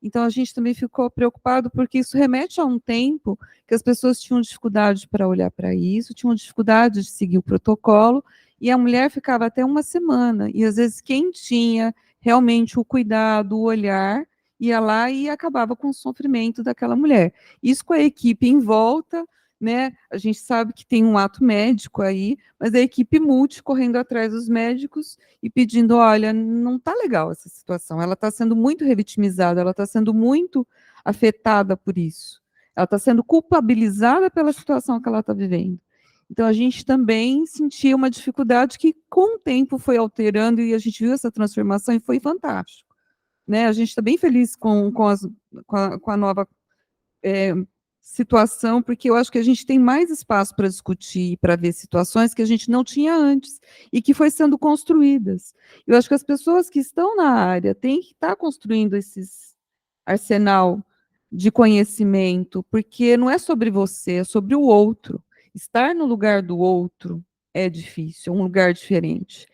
Então, a gente também ficou preocupado, porque isso remete a um tempo que as pessoas tinham dificuldade para olhar para isso, tinham dificuldade de seguir o protocolo, e a mulher ficava até uma semana. E, às vezes, quem tinha realmente o cuidado, o olhar, ia lá e acabava com o sofrimento daquela mulher. Isso com a equipe em volta, né? A gente sabe que tem um ato médico aí, mas a equipe multi correndo atrás dos médicos e pedindo, olha, não está legal essa situação, ela está sendo muito revitimizada, ela está sendo muito afetada por isso, ela está sendo culpabilizada pela situação que ela está vivendo. Então, a gente também sentia uma dificuldade que, com o tempo, foi alterando, e a gente viu essa transformação e foi fantástico. Né? A gente está bem feliz com a nova situação, porque eu acho que a gente tem mais espaço para discutir, para ver situações que a gente não tinha antes e que foi sendo construídas. Eu acho que as pessoas que estão na área têm que estar construindo esses arsenal de conhecimento, porque não é sobre você, é sobre o outro. Estar no lugar do outro é difícil, é um lugar diferente.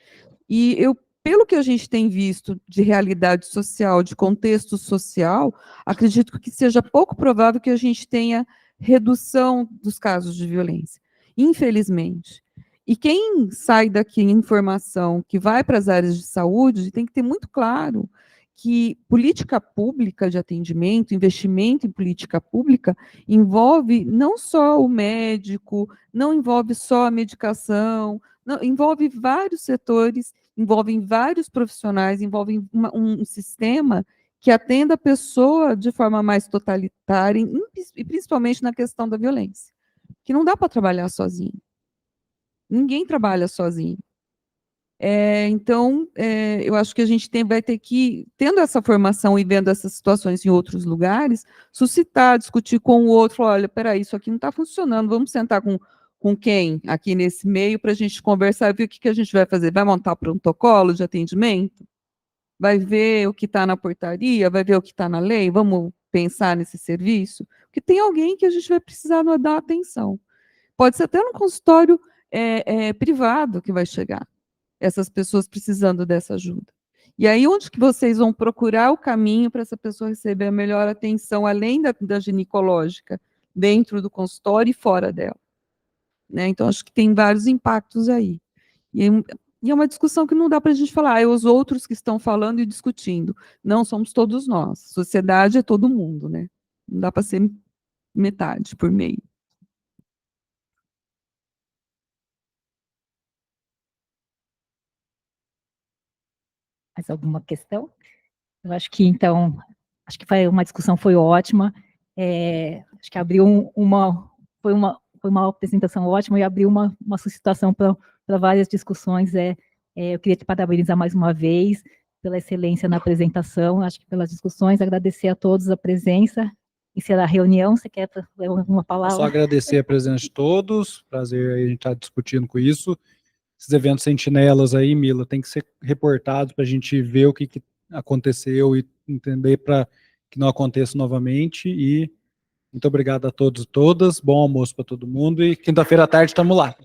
E pelo que a gente tem visto de realidade social, de contexto social, acredito que seja pouco provável que a gente tenha redução dos casos de violência, infelizmente. E quem sai daqui em informação que vai para as áreas de saúde tem que ter muito claro que política pública de atendimento, investimento em política pública, envolve não só o médico, não envolve só a medicação, não, envolve vários setores, envolvem vários profissionais, envolvem um sistema que atenda a pessoa de forma mais totalitária, e principalmente na questão da violência, que não dá para trabalhar sozinho. Ninguém trabalha sozinho. Então, eu acho que a gente vai ter que, tendo essa formação e vendo essas situações em outros lugares, suscitar, discutir com o outro, olha, peraí, isso aqui não está funcionando, vamos sentar com quem aqui nesse meio para a gente conversar e ver o que a gente vai fazer. Vai montar um protocolo de atendimento? Vai ver o que está na portaria? Vai ver o que está na lei? Vamos pensar nesse serviço? Porque tem alguém que a gente vai precisar dar atenção. Pode ser até no consultório privado que vai chegar essas pessoas precisando dessa ajuda. E aí, onde que vocês vão procurar o caminho para essa pessoa receber a melhor atenção, além da ginecológica, dentro do consultório e fora dela? Né? Então, acho que tem vários impactos aí. E é uma discussão que não dá para a gente falar, é os outros que estão falando e discutindo. Não, somos todos nós. Sociedade é todo mundo, né? Não dá para ser metade por meio. Mais alguma questão? Eu acho que, então, uma discussão foi ótima, acho que abriu foi uma apresentação ótima e abriu uma suscitação para várias discussões. Eu queria te parabenizar mais uma vez pela excelência na apresentação, acho que pelas discussões, agradecer a todos a presença, encerrar a reunião. Você quer ler uma palavra? Só agradecer a presença de todos, prazer a gente estar discutindo com isso. Esses eventos sentinelas aí, Mila, tem que ser reportados para a gente ver o que aconteceu e entender para que não aconteça novamente. E muito obrigado a todos e todas, bom almoço para todo mundo e quinta-feira à tarde estamos lá.